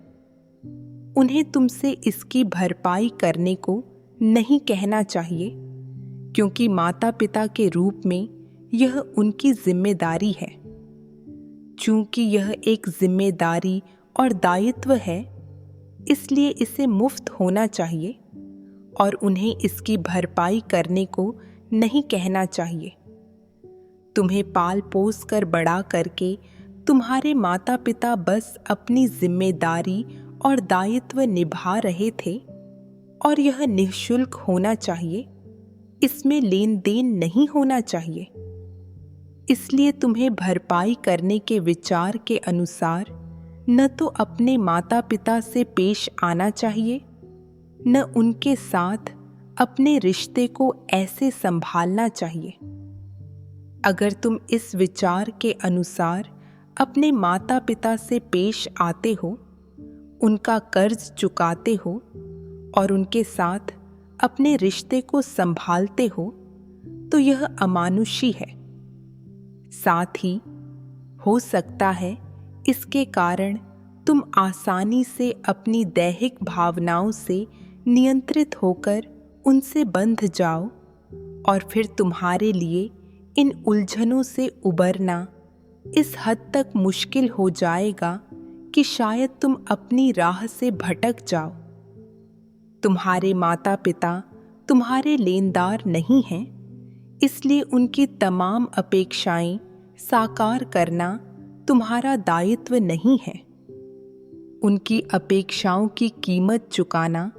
[SPEAKER 2] उन्हें तुमसे इसकी भरपाई करने को नहीं कहना चाहिए, क्योंकि माता पिता के रूप में यह उनकी जिम्मेदारी है। चूंकि यह एक जिम्मेदारी और दायित्व है, इसलिए इसे मुफ्त होना चाहिए और उन्हें इसकी भरपाई करने को नहीं कहना चाहिए। तुम्हें पाल पोस कर बड़ा करके तुम्हारे माता पिता बस अपनी जिम्मेदारी और दायित्व निभा रहे थे और यह निःशुल्क होना चाहिए, इसमें लेन देन नहीं होना चाहिए। इसलिए तुम्हें भरपाई करने के विचार के अनुसार न तो अपने माता पिता से पेश आना चाहिए, न उनके साथ अपने रिश्ते को ऐसे संभालना चाहिए। अगर तुम इस विचार के अनुसार अपने माता पिता से पेश आते हो, उनका कर्ज चुकाते हो और उनके साथ अपने रिश्ते को संभालते हो, तो यह अमानुषी है। साथ ही हो सकता है इसके कारण तुम आसानी से अपनी दैहिक भावनाओं से नियंत्रित होकर उनसे बंध जाओ और फिर तुम्हारे लिए इन उलझनों से उबरना इस हद तक मुश्किल हो जाएगा कि शायद तुम अपनी राह से भटक जाओ। तुम्हारे माता पिता तुम्हारे लेनदार नहीं हैं, इसलिए उनकी तमाम अपेक्षाएं साकार करना तुम्हारा दायित्व नहीं है। उनकी अपेक्षाओं की कीमत चुकाना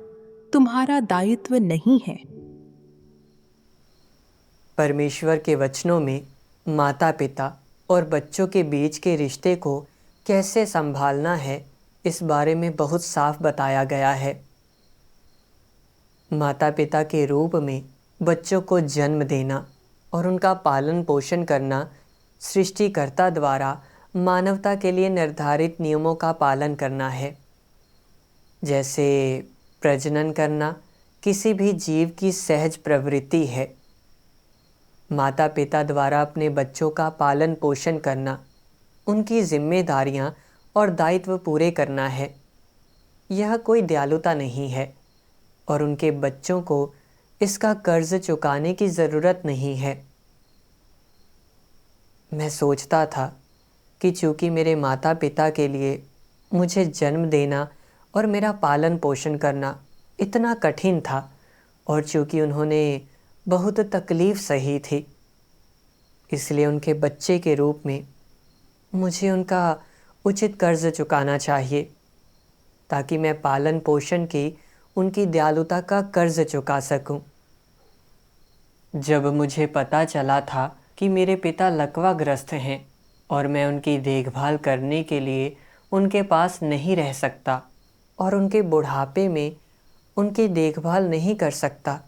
[SPEAKER 2] तुम्हारा दायित्व नहीं है।
[SPEAKER 1] परमेश्वर के वचनों में माता पिता और बच्चों के बीच के रिश्ते को कैसे संभालना है, इस बारे में बहुत साफ बताया गया है। माता पिता के रूप में बच्चों को जन्म देना और उनका पालन पोषण करना सृष्टिकर्ता द्वारा मानवता के लिए निर्धारित नियमों का पालन करना है। जैसे प्रजनन करना किसी भी जीव की सहज प्रवृत्ति है। माता पिता द्वारा अपने बच्चों का पालन पोषण करना, उनकी जिम्मेदारियां और दायित्व पूरे करना है। यह कोई दयालुता नहीं है और उनके बच्चों को इसका कर्ज चुकाने की ज़रूरत नहीं है। मैं सोचता था कि चूँकि मेरे माता पिता के लिए मुझे जन्म देना और मेरा पालन पोषण करना इतना कठिन था, और चूँकि उन्होंने बहुत तकलीफ़ सही थी, इसलिए उनके बच्चे के रूप में मुझे उनका उचित कर्ज चुकाना चाहिए, ताकि मैं पालन पोषण की उनकी दयालुता का कर्ज चुका सकूं। जब मुझे पता चला था कि मेरे पिता लकवाग्रस्त हैं और मैं उनकी देखभाल करने के लिए उनके पास नहीं रह सकता और उनके बुढ़ापे में उनकी देखभाल नहीं कर सकता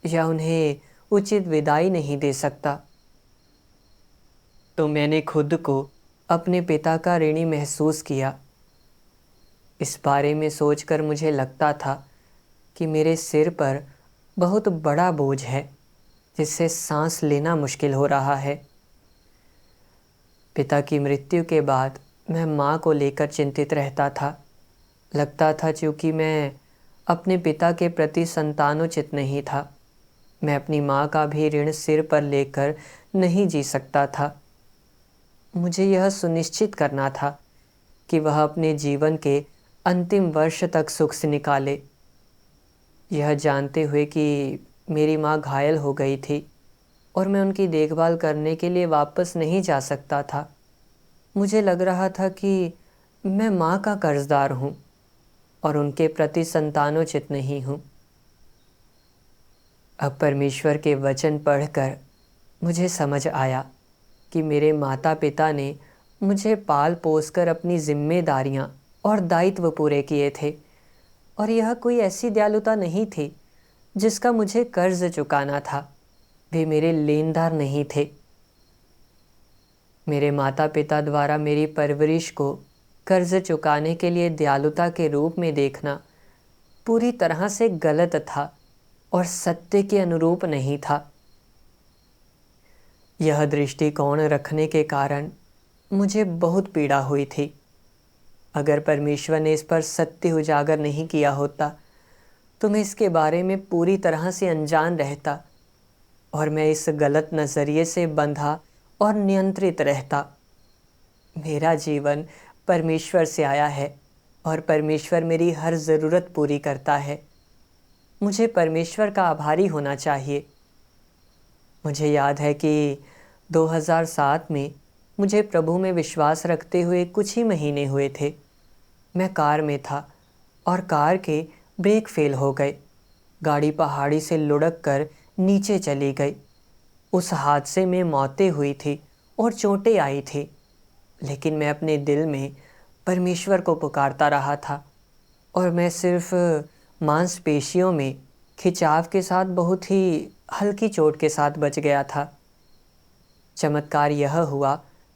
[SPEAKER 1] या उन्हें उचित विदाई नहीं दे सकता, तो मैंने खुद को अपने पिता का ऋणी महसूस किया। इस बारे में सोचकर मुझे लगता था कि मेरे सिर पर बहुत बड़ा बोझ है, जिससे सांस लेना मुश्किल हो रहा है। पिता की मृत्यु के बाद मैं माँ को लेकर चिंतित रहता था। लगता था चूँकि मैं अपने पिता के प्रति संतानोचित नहीं था, मैं अपनी माँ का भी ऋण सिर पर लेकर नहीं जी सकता था। मुझे यह सुनिश्चित करना था कि वह अपने जीवन के अंतिम वर्ष तक सुख से निकाले। यह जानते हुए कि मेरी माँ घायल हो गई थी और मैं उनकी देखभाल करने के लिए वापस नहीं जा सकता था, मुझे लग रहा था कि मैं माँ का कर्जदार हूँ और उनके प्रति संतानोचित नहीं हूँ। अब परमेश्वर के वचन पढ़कर मुझे समझ आया कि मेरे माता पिता ने मुझे पाल पोस कर अपनी जिम्मेदारियां और दायित्व पूरे किए थे, और यह कोई ऐसी दयालुता नहीं थी जिसका मुझे कर्ज चुकाना था। वे मेरे लेनदार नहीं थे। मेरे माता पिता द्वारा मेरी परवरिश को कर्ज चुकाने के लिए दयालुता के रूप में देखना पूरी तरह से गलत था और सत्य के अनुरूप नहीं था। यह दृष्टिकोण रखने के कारण मुझे बहुत पीड़ा हुई थी। अगर परमेश्वर ने इस पर सत्य उजागर नहीं किया होता तो मैं इसके बारे में पूरी तरह से अनजान रहता और मैं इस गलत नज़रिए से बंधा और नियंत्रित रहता। मेरा जीवन परमेश्वर से आया है और परमेश्वर मेरी हर ज़रूरत पूरी करता है। मुझे परमेश्वर का आभारी होना चाहिए। मुझे याद है कि 2007 में मुझे प्रभु में विश्वास रखते हुए कुछ ही महीने हुए थे। मैं कार में था और कार के ब्रेक फेल हो गए। गाड़ी पहाड़ी से लुढ़क कर नीचे चली गई। उस हादसे में मौतें हुई थी और चोटें आई थी, लेकिन मैं अपने दिल में परमेश्वर को पुकारता रहा था और मैं सिर्फ मांसपेशियों में खिंचाव के साथ बहुत ही हल्की चोट के साथ बच गया था। चमत्कार यह हुआ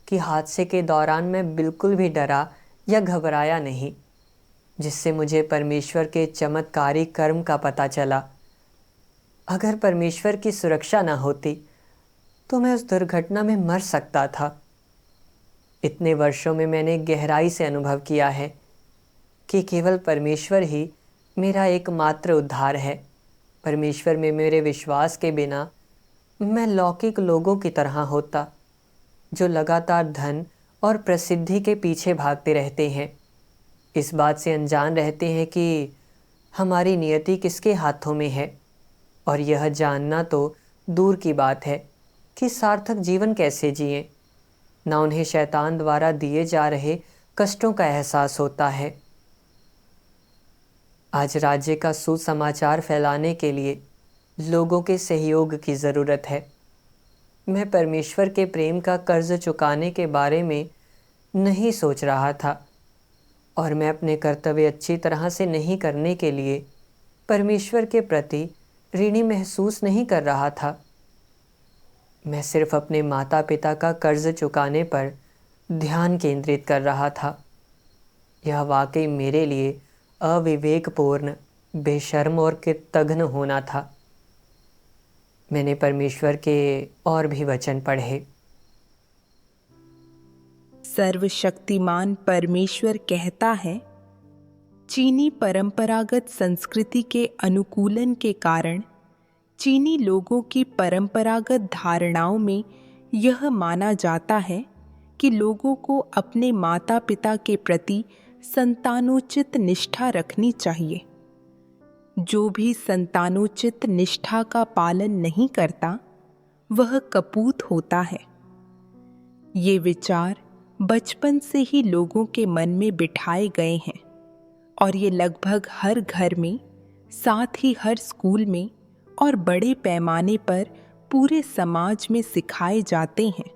[SPEAKER 1] कि हादसे के दौरान मैं बिल्कुल भी डरा या घबराया नहीं, जिससे मुझे परमेश्वर के चमत्कारी कर्म का पता चला। अगर परमेश्वर की सुरक्षा न होती तो मैं उस दुर्घटना में मर सकता था। इतने वर्षों में मैंने गहराई से अनुभव किया है कि केवल परमेश्वर ही मेरा एकमात्र उद्धार है। परमेश्वर में मेरे विश्वास के बिना मैं लौकिक लोगों की तरह होता, जो लगातार धन और प्रसिद्धि के पीछे भागते रहते हैं, इस बात से अनजान रहते हैं कि हमारी नियति किसके हाथों में है, और यह जानना तो दूर की बात है कि सार्थक जीवन कैसे जिएं। ना उन्हें शैतान द्वारा दिए जा रहे कष्टों का एहसास होता है। आज राज्य का सुसमाचार फैलाने के लिए लोगों के सहयोग की ज़रूरत है। मैं परमेश्वर के प्रेम का कर्ज चुकाने के बारे में नहीं सोच रहा था और मैं अपने कर्तव्य अच्छी तरह से नहीं करने के लिए परमेश्वर के प्रति ऋणी महसूस नहीं कर रहा था। मैं सिर्फ अपने माता पिता का कर्ज चुकाने पर ध्यान केंद्रित कर रहा था। यह वाकई मेरे लिए अविवेकपूर्ण, बेशर्म और कृतघ्न होना था। मैंने परमेश्वर के और भी वचन पढ़े।
[SPEAKER 2] सर्वशक्तिमान परमेश्वर कहता है, चीनी परंपरागत संस्कृति के अनुकूलन के कारण चीनी लोगों की परंपरागत धारणाओं में यह माना जाता है कि लोगों को अपने माता पिता के प्रति संतानोचित निष्ठा रखनी चाहिए। जो भी संतानोचित निष्ठा का पालन नहीं करता वह कपूत होता है। ये विचार बचपन से ही लोगों के मन में बिठाए गए हैं और ये लगभग हर घर में, साथ ही हर स्कूल में और बड़े पैमाने पर पूरे समाज में सिखाए जाते हैं।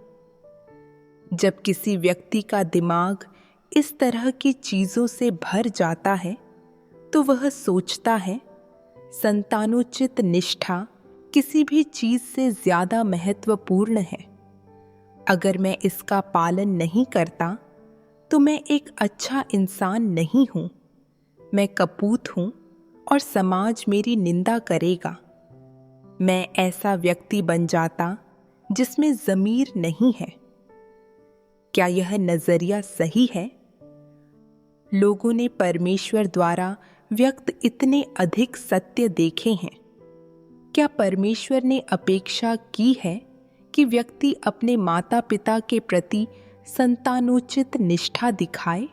[SPEAKER 2] जब किसी व्यक्ति का दिमाग इस तरह की चीज़ों से भर जाता है तो वह सोचता है संतानोचित निष्ठा किसी भी चीज़ से ज़्यादा महत्वपूर्ण है। अगर मैं इसका पालन नहीं करता तो मैं एक अच्छा इंसान नहीं हूँ, मैं कपूत हूँ और समाज मेरी निंदा करेगा। मैं ऐसा व्यक्ति बन जाता जिसमें ज़मीर नहीं है। क्या यह नज़रिया सही है? लोगों ने परमेश्वर द्वारा व्यक्त इतने अधिक सत्य देखे हैं। क्या परमेश्वर ने अपेक्षा की है कि व्यक्ति अपने माता पिता के प्रति संतानोचित निष्ठा दिखाए?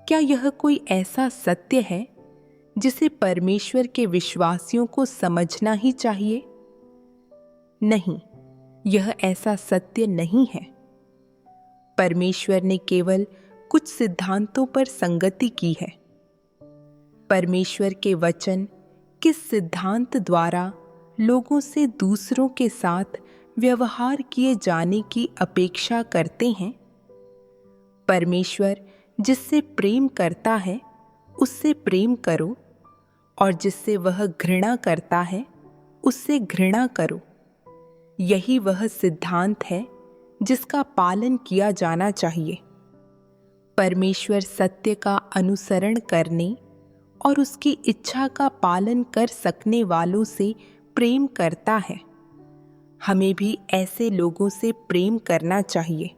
[SPEAKER 2] क्या यह कोई ऐसा सत्य है जिसे परमेश्वर के विश्वासियों को समझना ही चाहिए? नहीं, यह ऐसा सत्य नहीं है। परमेश्वर ने केवल कुछ सिद्धांतों पर संगति की है। परमेश्वर के वचन किस सिद्धांत द्वारा लोगों से दूसरों के साथ व्यवहार किए जाने की अपेक्षा करते हैं? परमेश्वर जिससे प्रेम करता है उससे प्रेम करो और जिससे वह घृणा करता है उससे घृणा करो। यही वह सिद्धांत है जिसका पालन किया जाना चाहिए। परमेश्वर सत्य का अनुसरण करने और उसकी इच्छा का पालन कर सकने वालों से प्रेम करता है। हमें भी ऐसे लोगों से प्रेम करना चाहिए।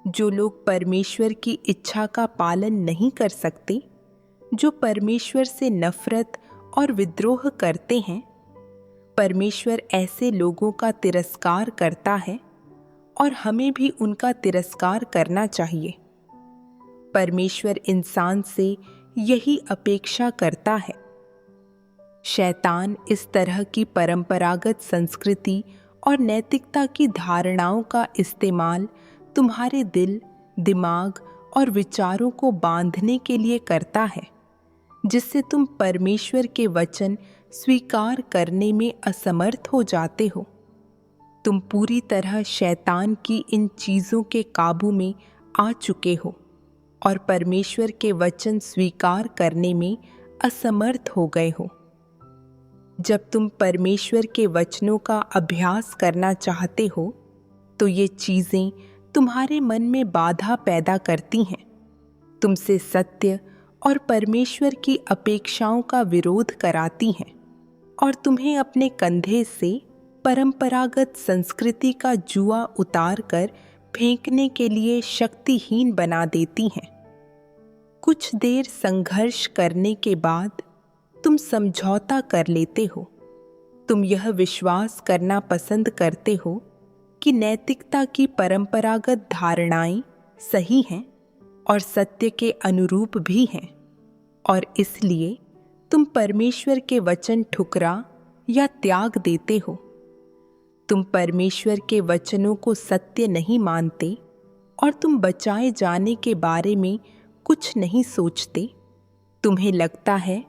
[SPEAKER 2] जो लोग परमेश्वर की इच्छा का पालन नहीं कर सकते, जो परमेश्वर से नफरत और विद्रोह करते हैं, परमेश्वर ऐसे लोगों का तिरस्कार करता है और हमें भी उनका तिरस्कार करना चाहिए। परमेश्वर इंसान से यही अपेक्षा करता है। शैतान इस तरह की परंपरागत संस्कृति और नैतिकता की धारणाओं का इस्तेमाल तुम्हारे दिल, दिमाग और विचारों को बांधने के लिए करता है, जिससे तुम परमेश्वर के वचन स्वीकार करने में असमर्थ हो जाते हो। तुम पूरी तरह शैतान की इन चीज़ों के काबू में आ चुके हो और परमेश्वर के वचन स्वीकार करने में असमर्थ हो गए हो। जब तुम परमेश्वर के वचनों का अभ्यास करना चाहते हो तो ये चीज़ें तुम्हारे मन में बाधा पैदा करती हैं, तुमसे सत्य और परमेश्वर की अपेक्षाओं का विरोध कराती हैं और तुम्हें अपने कंधे से परंपरागत संस्कृति का जुआ उतार कर फेंकने के लिए शक्तिहीन बना देती हैं। कुछ देर संघर्ष करने के बाद तुम समझौता कर लेते हो। तुम यह विश्वास करना पसंद करते हो कि नैतिकता की परंपरागत धारणाएं सही हैं और सत्य के अनुरूप भी हैं, और इसलिए तुम परमेश्वर के वचन ठुकरा या त्याग देते हो। तुम परमेश्वर के वचनों को सत्य नहीं मानते और तुम बचाए जाने के बारे में कुछ नहीं सोचते। तुम्हें लगता है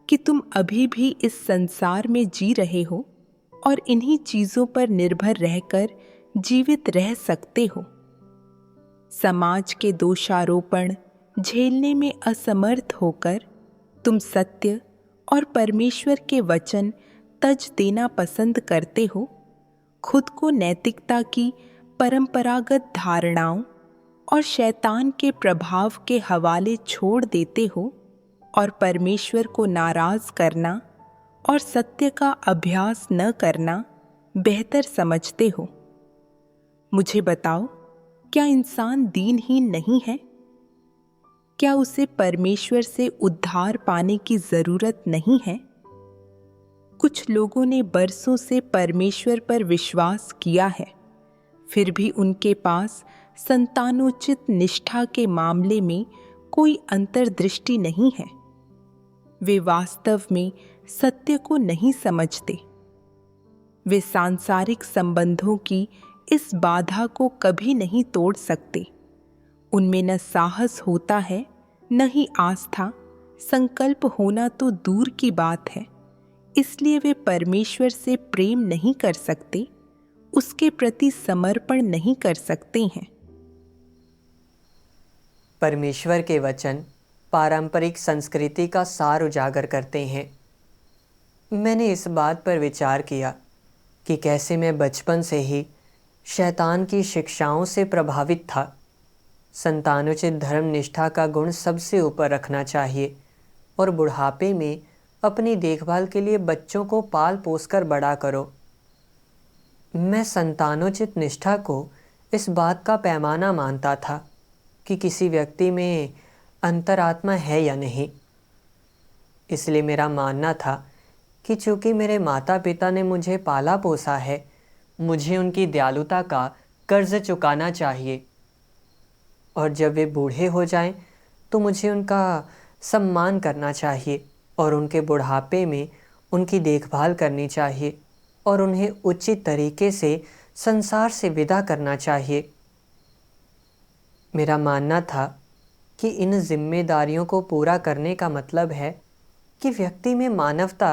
[SPEAKER 2] कि तुम अभी भी इस संसार में जी रहे हो और इन्हीं चीज़ों पर निर्भर रहकर जीवित रह सकते हो। समाज के दोषारोपण झेलने में असमर्थ होकर तुम सत्य और परमेश्वर के वचन तज देना पसंद करते हो, खुद को नैतिकता की परंपरागत धारणाओं और शैतान के प्रभाव के हवाले छोड़ देते हो और परमेश्वर को नाराज करना और सत्य का अभ्यास न करना बेहतर समझते हो। मुझे बताओ, क्या इंसान दीनहीन नहीं है? क्या उसे परमेश्वर से उद्धार पाने की जरूरत नहीं है? कुछ लोगों ने बरसों से परमेश्वर पर विश्वास किया है, फिर भी उनके पास संतानोचित निष्ठा के मामले में कोई अंतर्दृष्टि नहीं है। वे वास्तव में सत्य को नहीं समझते। वे सांसारिक संबंधों की इस बाधा को कभी नहीं तोड़ सकते। उनमें न साहस होता है, न ही आस्था, संकल्प होना तो दूर की बात है। इसलिए वे परमेश्वर से प्रेम नहीं कर सकते, उसके प्रति समर्पण नहीं कर सकते हैं।
[SPEAKER 1] परमेश्वर के वचन पारंपरिक संस्कृति का सार उजागर करते हैं। मैंने इस बात पर विचार किया कि कैसे मैं बचपन से ही शैतान की शिक्षाओं से प्रभावित था। संतानोचित धर्म निष्ठा का गुण सबसे ऊपर रखना चाहिए और बुढ़ापे में अपनी देखभाल के लिए बच्चों को पाल पोस कर बड़ा करो। मैं संतानोचित निष्ठा को इस बात का पैमाना मानता था कि किसी व्यक्ति में अंतरात्मा है या नहीं। इसलिए मेरा मानना था कि चूंकि मेरे माता पिता ने मुझे पाला पोसा है, मुझे उनकी दयालुता का कर्ज चुकाना चाहिए, और जब वे बूढ़े हो जाएं तो मुझे उनका सम्मान करना चाहिए और उनके बुढ़ापे में उनकी देखभाल करनी चाहिए और उन्हें उचित तरीके से संसार से विदा करना चाहिए। मेरा मानना था कि इन जिम्मेदारियों को पूरा करने का मतलब है कि व्यक्ति में मानवता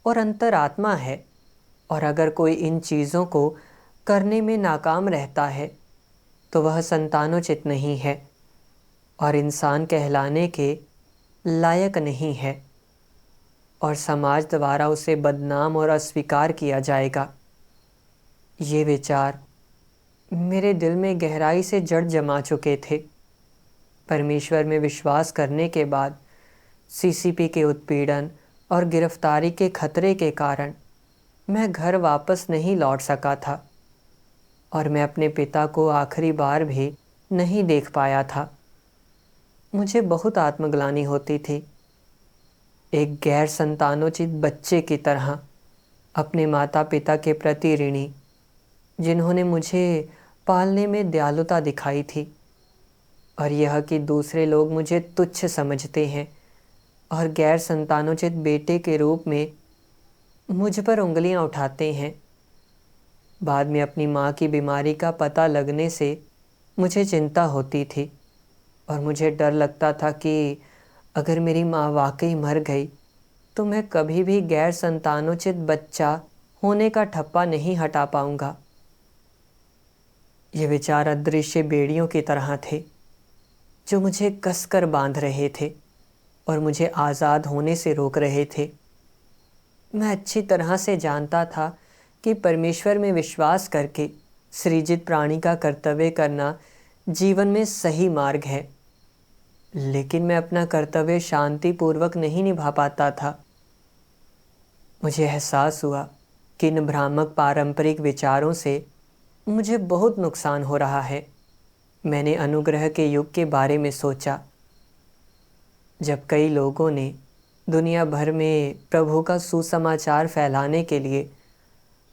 [SPEAKER 1] और अंतरात्मा है, और अगर कोई इन चीज़ों को करने में नाकाम रहता है तो वह संतानोचित नहीं है और इंसान कहलाने के लायक नहीं है, और समाज द्वारा उसे बदनाम और अस्वीकार किया जाएगा। ये विचार मेरे दिल में गहराई से जड़ जमा चुके थे। परमेश्वर में विश्वास करने के बाद सीसीपी के उत्पीड़न और गिरफ्तारी के खतरे के कारण मैं घर वापस नहीं लौट सका था, और मैं अपने पिता को आखिरी बार भी नहीं देख पाया था। मुझे बहुत आत्मग्लानि होती थी। एक गैर संतानोचित बच्चे की तरह अपने माता पिता के प्रति ऋणी, जिन्होंने मुझे पालने में दयालुता दिखाई थी, और यह कि दूसरे लोग मुझे तुच्छ समझते हैं और गैर संतानोचित बेटे के रूप में मुझ पर उंगलियां उठाते हैं। बाद में अपनी माँ की बीमारी का पता लगने से मुझे चिंता होती थी और मुझे डर लगता था कि अगर मेरी माँ वाकई मर गई तो मैं कभी भी गैर संतानोचित बच्चा होने का ठप्पा नहीं हटा पाऊंगा। ये विचार अदृश्य बेड़ियों की तरह थे जो मुझे कसकर बांध रहे थे और मुझे आज़ाद होने से रोक रहे थे। मैं अच्छी तरह से जानता था कि परमेश्वर में विश्वास करके सृजित प्राणी का कर्तव्य करना जीवन में सही मार्ग है, लेकिन मैं अपना कर्तव्य शांतिपूर्वक नहीं निभा पाता था। मुझे एहसास हुआ कि इन भ्रामक पारंपरिक विचारों से मुझे बहुत नुकसान हो रहा है। मैंने अनुग्रह के युग के बारे में सोचा, जब कई लोगों ने दुनिया भर में प्रभु का सुसमाचार फैलाने के लिए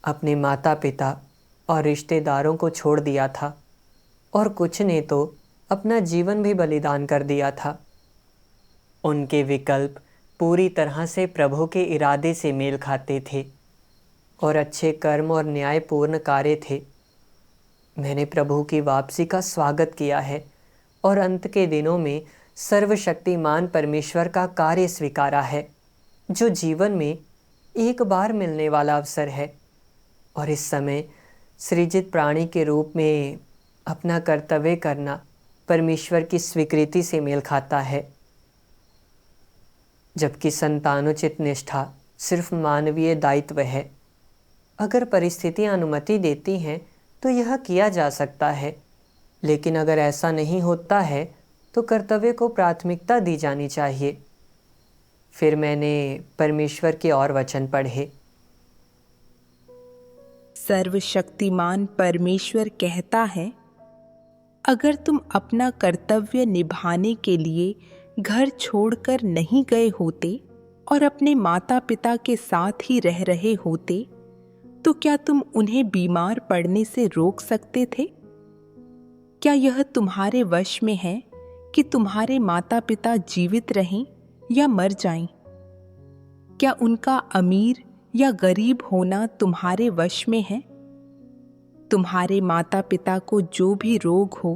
[SPEAKER 1] अपने माता पिता और रिश्तेदारों को छोड़ दिया था, और कुछ ने तो अपना जीवन भी बलिदान कर दिया था। उनके विकल्प पूरी तरह से प्रभु के इरादे से मेल खाते थे और अच्छे कर्म और न्यायपूर्ण कार्य थे। मैंने प्रभु की वापसी का स्वागत किया है और अंत के दिनों में सर्वशक्तिमान परमेश्वर का कार्य स्वीकारा है, जो जीवन में एक बार मिलने वाला अवसर है, और इस समय सृजित प्राणी के रूप में अपना कर्तव्य करना परमेश्वर की स्वीकृति से मेल खाता है। जबकि संतानोचित निष्ठा सिर्फ मानवीय दायित्व है। अगर परिस्थितियां अनुमति देती हैं तो यह किया जा सकता है, लेकिन अगर ऐसा नहीं होता है तो कर्तव्य को प्राथमिकता दी जानी चाहिए। फिर मैंने परमेश्वर के और वचन पढ़े।
[SPEAKER 2] सर्वशक्तिमान परमेश्वर कहता है, अगर तुम अपना कर्तव्य निभाने के लिए घर छोड़कर नहीं गए होते और अपने माता पिता के साथ ही रह रहे होते, तो क्या तुम उन्हें बीमार पड़ने से रोक सकते थे? क्या यह तुम्हारे वश में है कि तुम्हारे माता पिता जीवित रहें या मर जाएं? क्या उनका अमीर या गरीब होना तुम्हारे वश में है? तुम्हारे माता पिता को जो भी रोग हो,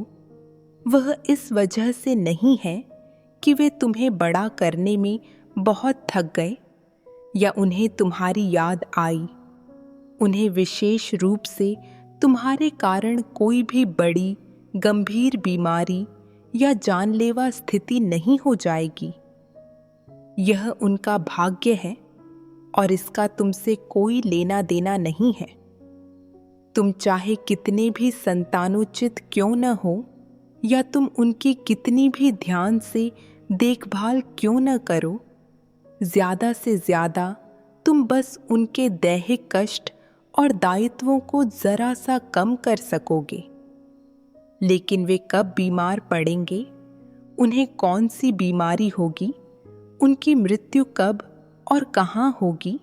[SPEAKER 2] वह इस वजह से नहीं है कि वे तुम्हें बड़ा करने में बहुत थक गए या उन्हें तुम्हारी याद आई। उन्हें विशेष रूप से तुम्हारे कारण कोई भी बड़ी गंभीर बीमारी या जानलेवा स्थिति नहीं हो जाएगी। यह उनका भाग्य है और इसका तुमसे कोई लेना देना नहीं है। तुम चाहे कितने भी संतानोचित क्यों न हो, या तुम उनकी कितनी भी ध्यान से देखभाल क्यों न करो, ज्यादा से ज्यादा तुम बस उनके दैहिक कष्ट और दायित्वों को जरा सा कम कर सकोगे। लेकिन वे कब बीमार पड़ेंगे, उन्हें कौन सी बीमारी होगी, उनकी मृत्यु कब और कहाँ होगी,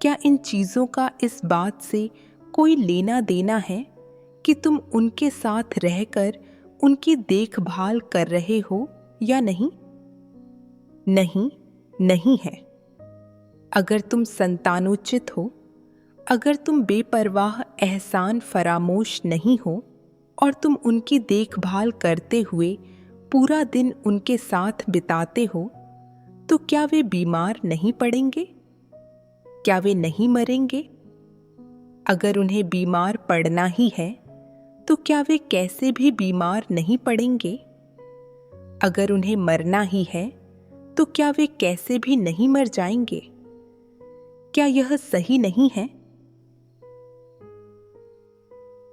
[SPEAKER 2] क्या इन चीज़ों का इस बात से कोई लेना देना है कि तुम उनके साथ रहकर उनकी देखभाल कर रहे हो या नहीं? नहीं, नहीं है। अगर तुम संतानोचित हो, अगर तुम बेपरवाह एहसान फरामोश नहीं हो और तुम उनकी देखभाल करते हुए पूरा दिन उनके साथ बिताते हो, तो क्या वे बीमार नहीं पड़ेंगे? क्या वे नहीं मरेंगे? अगर उन्हें बीमार पड़ना ही है, तो क्या वे कैसे भी बीमार नहीं पड़ेंगे? अगर उन्हें मरना ही है, तो क्या वे कैसे भी नहीं मर जाएंगे? क्या यह सही नहीं है?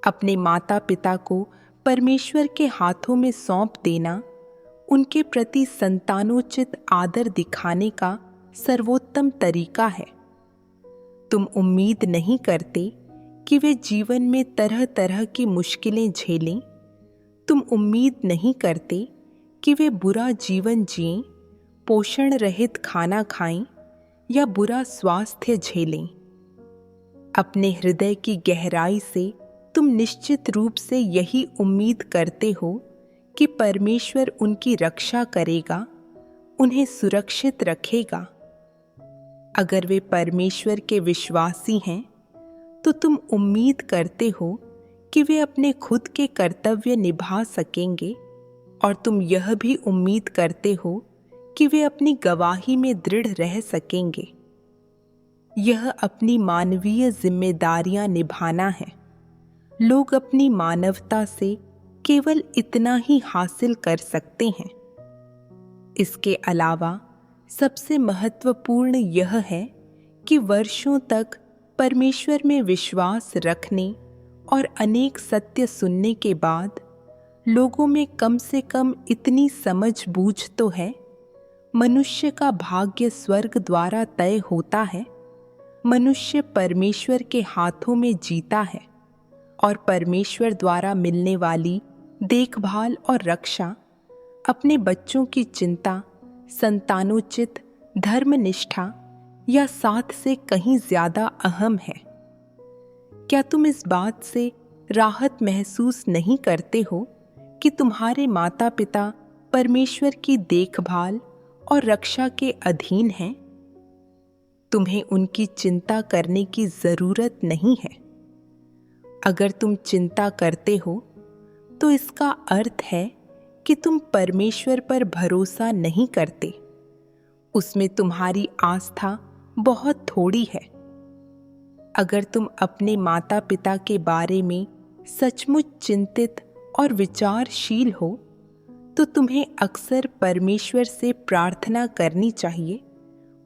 [SPEAKER 2] अपने माता पिता को परमेश्वर के हाथों में सौंप देना उनके प्रति संतानोचित आदर दिखाने का सर्वोत्तम तरीका है। तुम उम्मीद नहीं करते कि वे जीवन में तरह तरह की मुश्किलें झेलें, तुम उम्मीद नहीं करते कि वे बुरा जीवन जिएं, पोषण रहित खाना खाएं या बुरा स्वास्थ्य झेलें। अपने हृदय की गहराई से तुम निश्चित रूप से यही उम्मीद करते हो कि परमेश्वर उनकी रक्षा करेगा, उन्हें सुरक्षित रखेगा। अगर वे परमेश्वर के विश्वासी हैं, तो तुम उम्मीद करते हो कि वे अपने खुद के कर्तव्य निभा सकेंगे, और तुम यह भी उम्मीद करते हो कि वे अपनी गवाही में दृढ़ रह सकेंगे। यह अपनी मानवीय जिम्मेदारियां निभाना है। लोग अपनी मानवता से केवल इतना ही हासिल कर सकते हैं। इसके अलावा सबसे महत्वपूर्ण यह है कि वर्षों तक परमेश्वर में विश्वास रखने और अनेक सत्य सुनने के बाद लोगों में कम से कम इतनी समझ बूझ तो है, मनुष्य का भाग्य स्वर्ग द्वारा तय होता है। मनुष्य परमेश्वर के हाथों में जीता है, और परमेश्वर द्वारा मिलने वाली देखभाल और रक्षा अपने बच्चों की चिंता, संतानोचित धर्मनिष्ठा या साथ से कहीं ज्यादा अहम है। क्या तुम इस बात से राहत महसूस नहीं करते हो कि तुम्हारे माता पिता परमेश्वर की देखभाल और रक्षा के अधीन हैं? तुम्हें उनकी चिंता करने की जरूरत नहीं है। अगर तुम चिंता करते हो तो इसका अर्थ है कि तुम परमेश्वर पर भरोसा नहीं करते। उसमें तुम्हारी आस्था बहुत थोड़ी है। अगर तुम अपने माता पिता के बारे में सचमुच चिंतित और विचारशील हो, तो तुम्हें अक्सर परमेश्वर से प्रार्थना करनी चाहिए,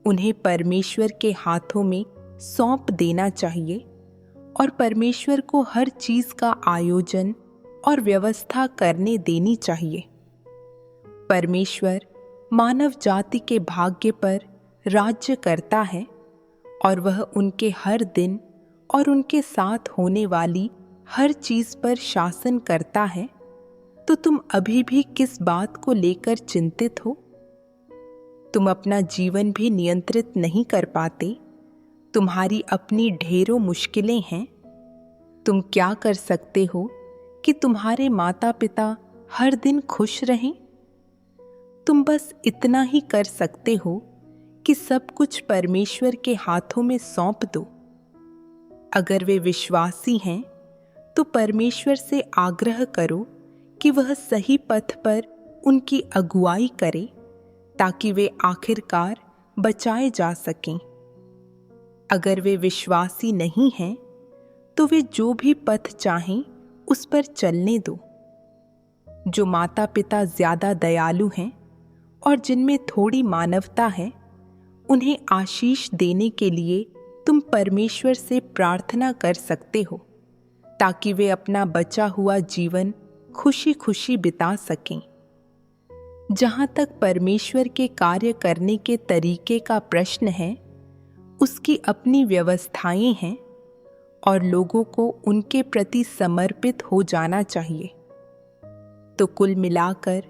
[SPEAKER 2] उन्हें परमेश्वर के हाथों में सौंप देना चाहिए और परमेश्वर को हर चीज का आयोजन और व्यवस्था करने देनी चाहिए। परमेश्वर मानव जाति के भाग्य पर राज्य करता है, और वह उनके हर दिन और उनके साथ होने वाली हर चीज पर शासन करता है। तो तुम अभी भी किस बात को लेकर चिंतित हो? तुम अपना जीवन भी नियंत्रित नहीं कर पाते। तुम्हारी अपनी ढेरों मुश्किलें हैं। तुम क्या कर सकते हो कि तुम्हारे माता पिता हर दिन खुश रहें? तुम बस इतना ही कर सकते हो कि सब कुछ परमेश्वर के हाथों में सौंप दो। अगर वे विश्वासी हैं, तो परमेश्वर से आग्रह करो कि वह सही पथ पर उनकी अगुवाई करे, ताकि वे आखिरकार बचाए जा सकें। अगर वे विश्वासी नहीं हैं, तो वे जो भी पथ चाहें उस पर चलने दो। जो माता पिता ज्यादा दयालु हैं और जिनमें थोड़ी मानवता है, उन्हें आशीष देने के लिए तुम परमेश्वर से प्रार्थना कर सकते हो, ताकि वे अपना बचा हुआ जीवन खुशी खुशी बिता सकें। जहाँ तक परमेश्वर के कार्य करने के तरीके का प्रश्न है, उसकी अपनी व्यवस्थाएं हैं और लोगों को उनके प्रति समर्पित हो जाना चाहिए। तो कुल मिलाकर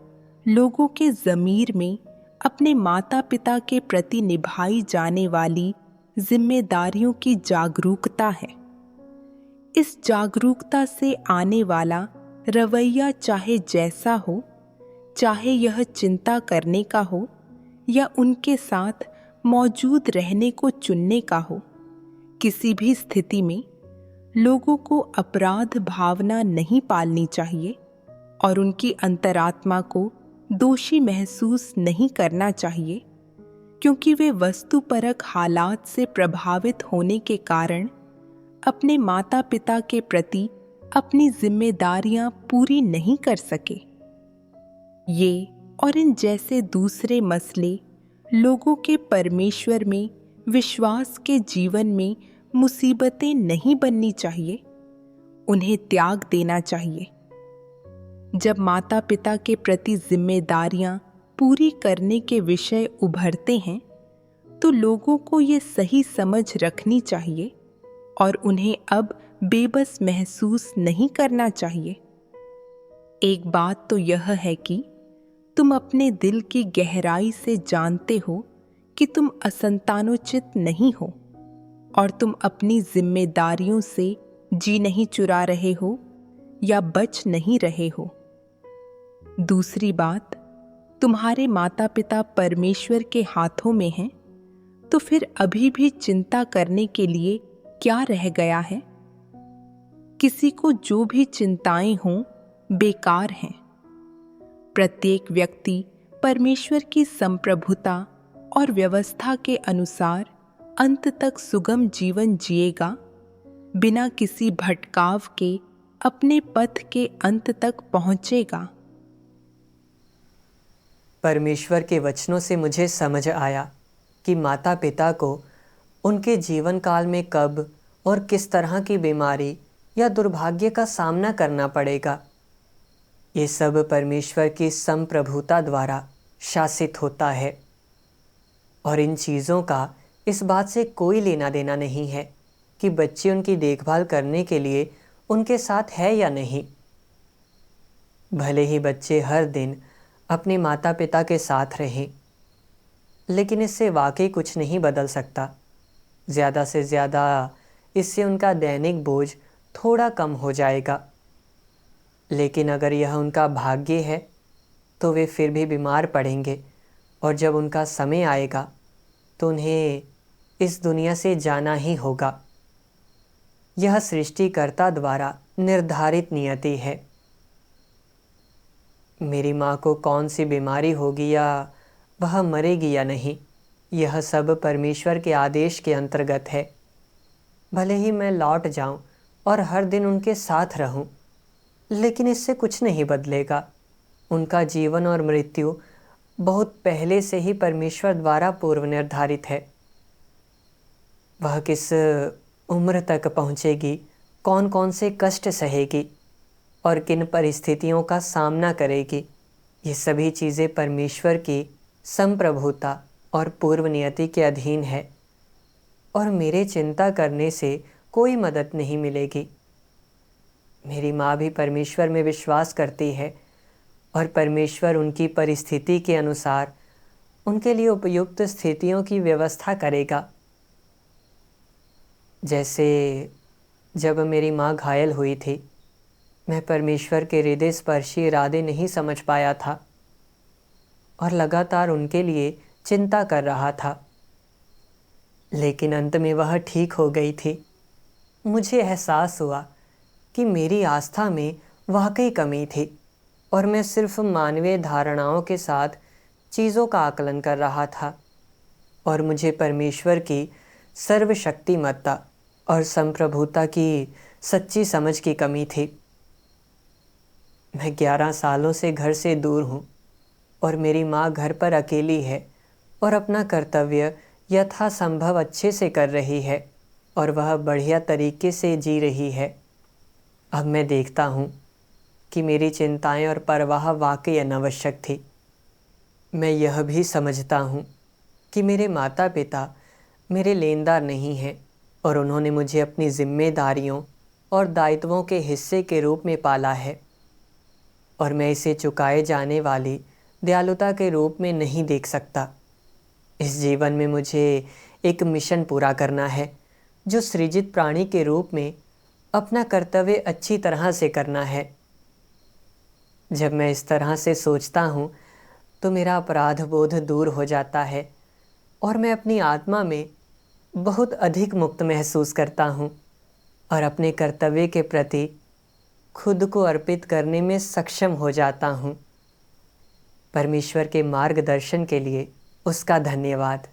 [SPEAKER 2] लोगों के ज़मीर में अपने माता पिता के प्रति निभाई जाने वाली जिम्मेदारियों की जागरूकता है। इस जागरूकता से आने वाला रवैया चाहे जैसा हो, चाहे यह चिंता करने का हो या उनके साथ मौजूद रहने को चुनने का हो, किसी भी स्थिति में लोगों को अपराध भावना नहीं पालनी चाहिए और उनकी अंतरात्मा को दोषी महसूस नहीं करना चाहिए, क्योंकि वे वस्तुपरक हालात से प्रभावित होने के कारण अपने माता पिता के प्रति अपनी जिम्मेदारियां पूरी नहीं कर सके। ये और इन जैसे दूसरे मसले लोगों के परमेश्वर में विश्वास के जीवन में मुसीबतें नहीं बननी चाहिए, उन्हें त्याग देना चाहिए। जब माता पिता के प्रति जिम्मेदारियां पूरी करने के विषय उभरते हैं, तो लोगों को ये सही समझ रखनी चाहिए और उन्हें अब बेबस महसूस नहीं करना चाहिए। एक बात तो यह है कि तुम अपने दिल की गहराई से जानते हो कि तुम असंतानोचित नहीं हो और तुम अपनी जिम्मेदारियों से जी नहीं चुरा रहे हो या बच नहीं रहे हो। दूसरी बात, तुम्हारे माता पिता परमेश्वर के हाथों में हैं, तो फिर अभी भी चिंता करने के लिए क्या रह गया है? किसी को जो भी चिंताएं हों बेकार हैं। प्रत्येक व्यक्ति परमेश्वर की संप्रभुता और व्यवस्था के अनुसार अंत तक सुगम जीवन जिएगा, बिना किसी भटकाव के अपने पथ के अंत तक पहुंचेगा।
[SPEAKER 1] परमेश्वर के वचनों से मुझे समझ आया कि माता पिता को उनके जीवन काल में कब और किस तरह की बीमारी या दुर्भाग्य का सामना करना पड़ेगा। ये सब परमेश्वर की संप्रभुता द्वारा शासित होता है और इन चीज़ों का इस बात से कोई लेना देना नहीं है कि बच्चे उनकी देखभाल करने के लिए उनके साथ है या नहीं। भले ही बच्चे हर दिन अपने माता पिता के साथ रहें, लेकिन इससे वाकई कुछ नहीं बदल सकता। ज़्यादा से ज़्यादा इससे उनका दैनिक बोझ थोड़ा कम हो जाएगा, लेकिन अगर यह उनका भाग्य है तो वे फिर भी बीमार पड़ेंगे और जब उनका समय आएगा तो उन्हें इस दुनिया से जाना ही होगा। यह सृष्टिकर्ता द्वारा निर्धारित नियति है। मेरी माँ को कौन सी बीमारी होगी या वह मरेगी या नहीं, यह सब परमेश्वर के आदेश के अंतर्गत है। भले ही मैं लौट जाऊं और हर दिन उनके साथ रहूं, लेकिन इससे कुछ नहीं बदलेगा। उनका जीवन और मृत्यु बहुत पहले से ही परमेश्वर द्वारा पूर्व निर्धारित है। वह किस उम्र तक पहुँचेगी, कौन कौन से कष्ट सहेगी और किन परिस्थितियों का सामना करेगी, ये सभी चीज़ें परमेश्वर की संप्रभुता और पूर्व नियति के अधीन है और मेरे चिंता करने से कोई मदद नहीं मिलेगी। मेरी माँ भी परमेश्वर में विश्वास करती है और परमेश्वर उनकी परिस्थिति के अनुसार उनके लिए उपयुक्त स्थितियों की व्यवस्था करेगा। जैसे जब मेरी माँ घायल हुई थी, मैं परमेश्वर के हृदय स्पर्शी इरादे नहीं समझ पाया था और लगातार उनके लिए चिंता कर रहा था, लेकिन अंत में वह ठीक हो गई थी। मुझे एहसास हुआ कि मेरी आस्था में वाकई कमी थी और मैं सिर्फ मानवीय धारणाओं के साथ चीज़ों का आकलन कर रहा था और मुझे परमेश्वर की सर्वशक्तिमत्ता और संप्रभुता की सच्ची समझ की कमी थी। मैं 11 सालों से घर से दूर हूँ और मेरी माँ घर पर अकेली है और अपना कर्तव्य यथासंभव अच्छे से कर रही है और वह बढ़िया तरीके से जी रही है। अब मैं देखता हूँ कि मेरी चिंताएं और परवाह वाकई अनावश्यक थी। मैं यह भी समझता हूँ कि मेरे माता पिता मेरे लेनदार नहीं हैं और उन्होंने मुझे अपनी जिम्मेदारियों और दायित्वों के हिस्से के रूप में पाला है और मैं इसे चुकाए जाने वाली दयालुता के रूप में नहीं देख सकता। इस जीवन में मुझे एक मिशन पूरा करना है जो सृजित प्राणी के रूप में अपना कर्तव्य अच्छी तरह से करना है। जब मैं इस तरह से सोचता हूँ तो मेरा अपराध बोध दूर हो जाता है और मैं अपनी आत्मा में बहुत अधिक मुक्त महसूस करता हूँ और अपने कर्तव्य के प्रति खुद को अर्पित करने में सक्षम हो जाता हूँ। परमेश्वर के मार्गदर्शन के लिए उसका धन्यवाद।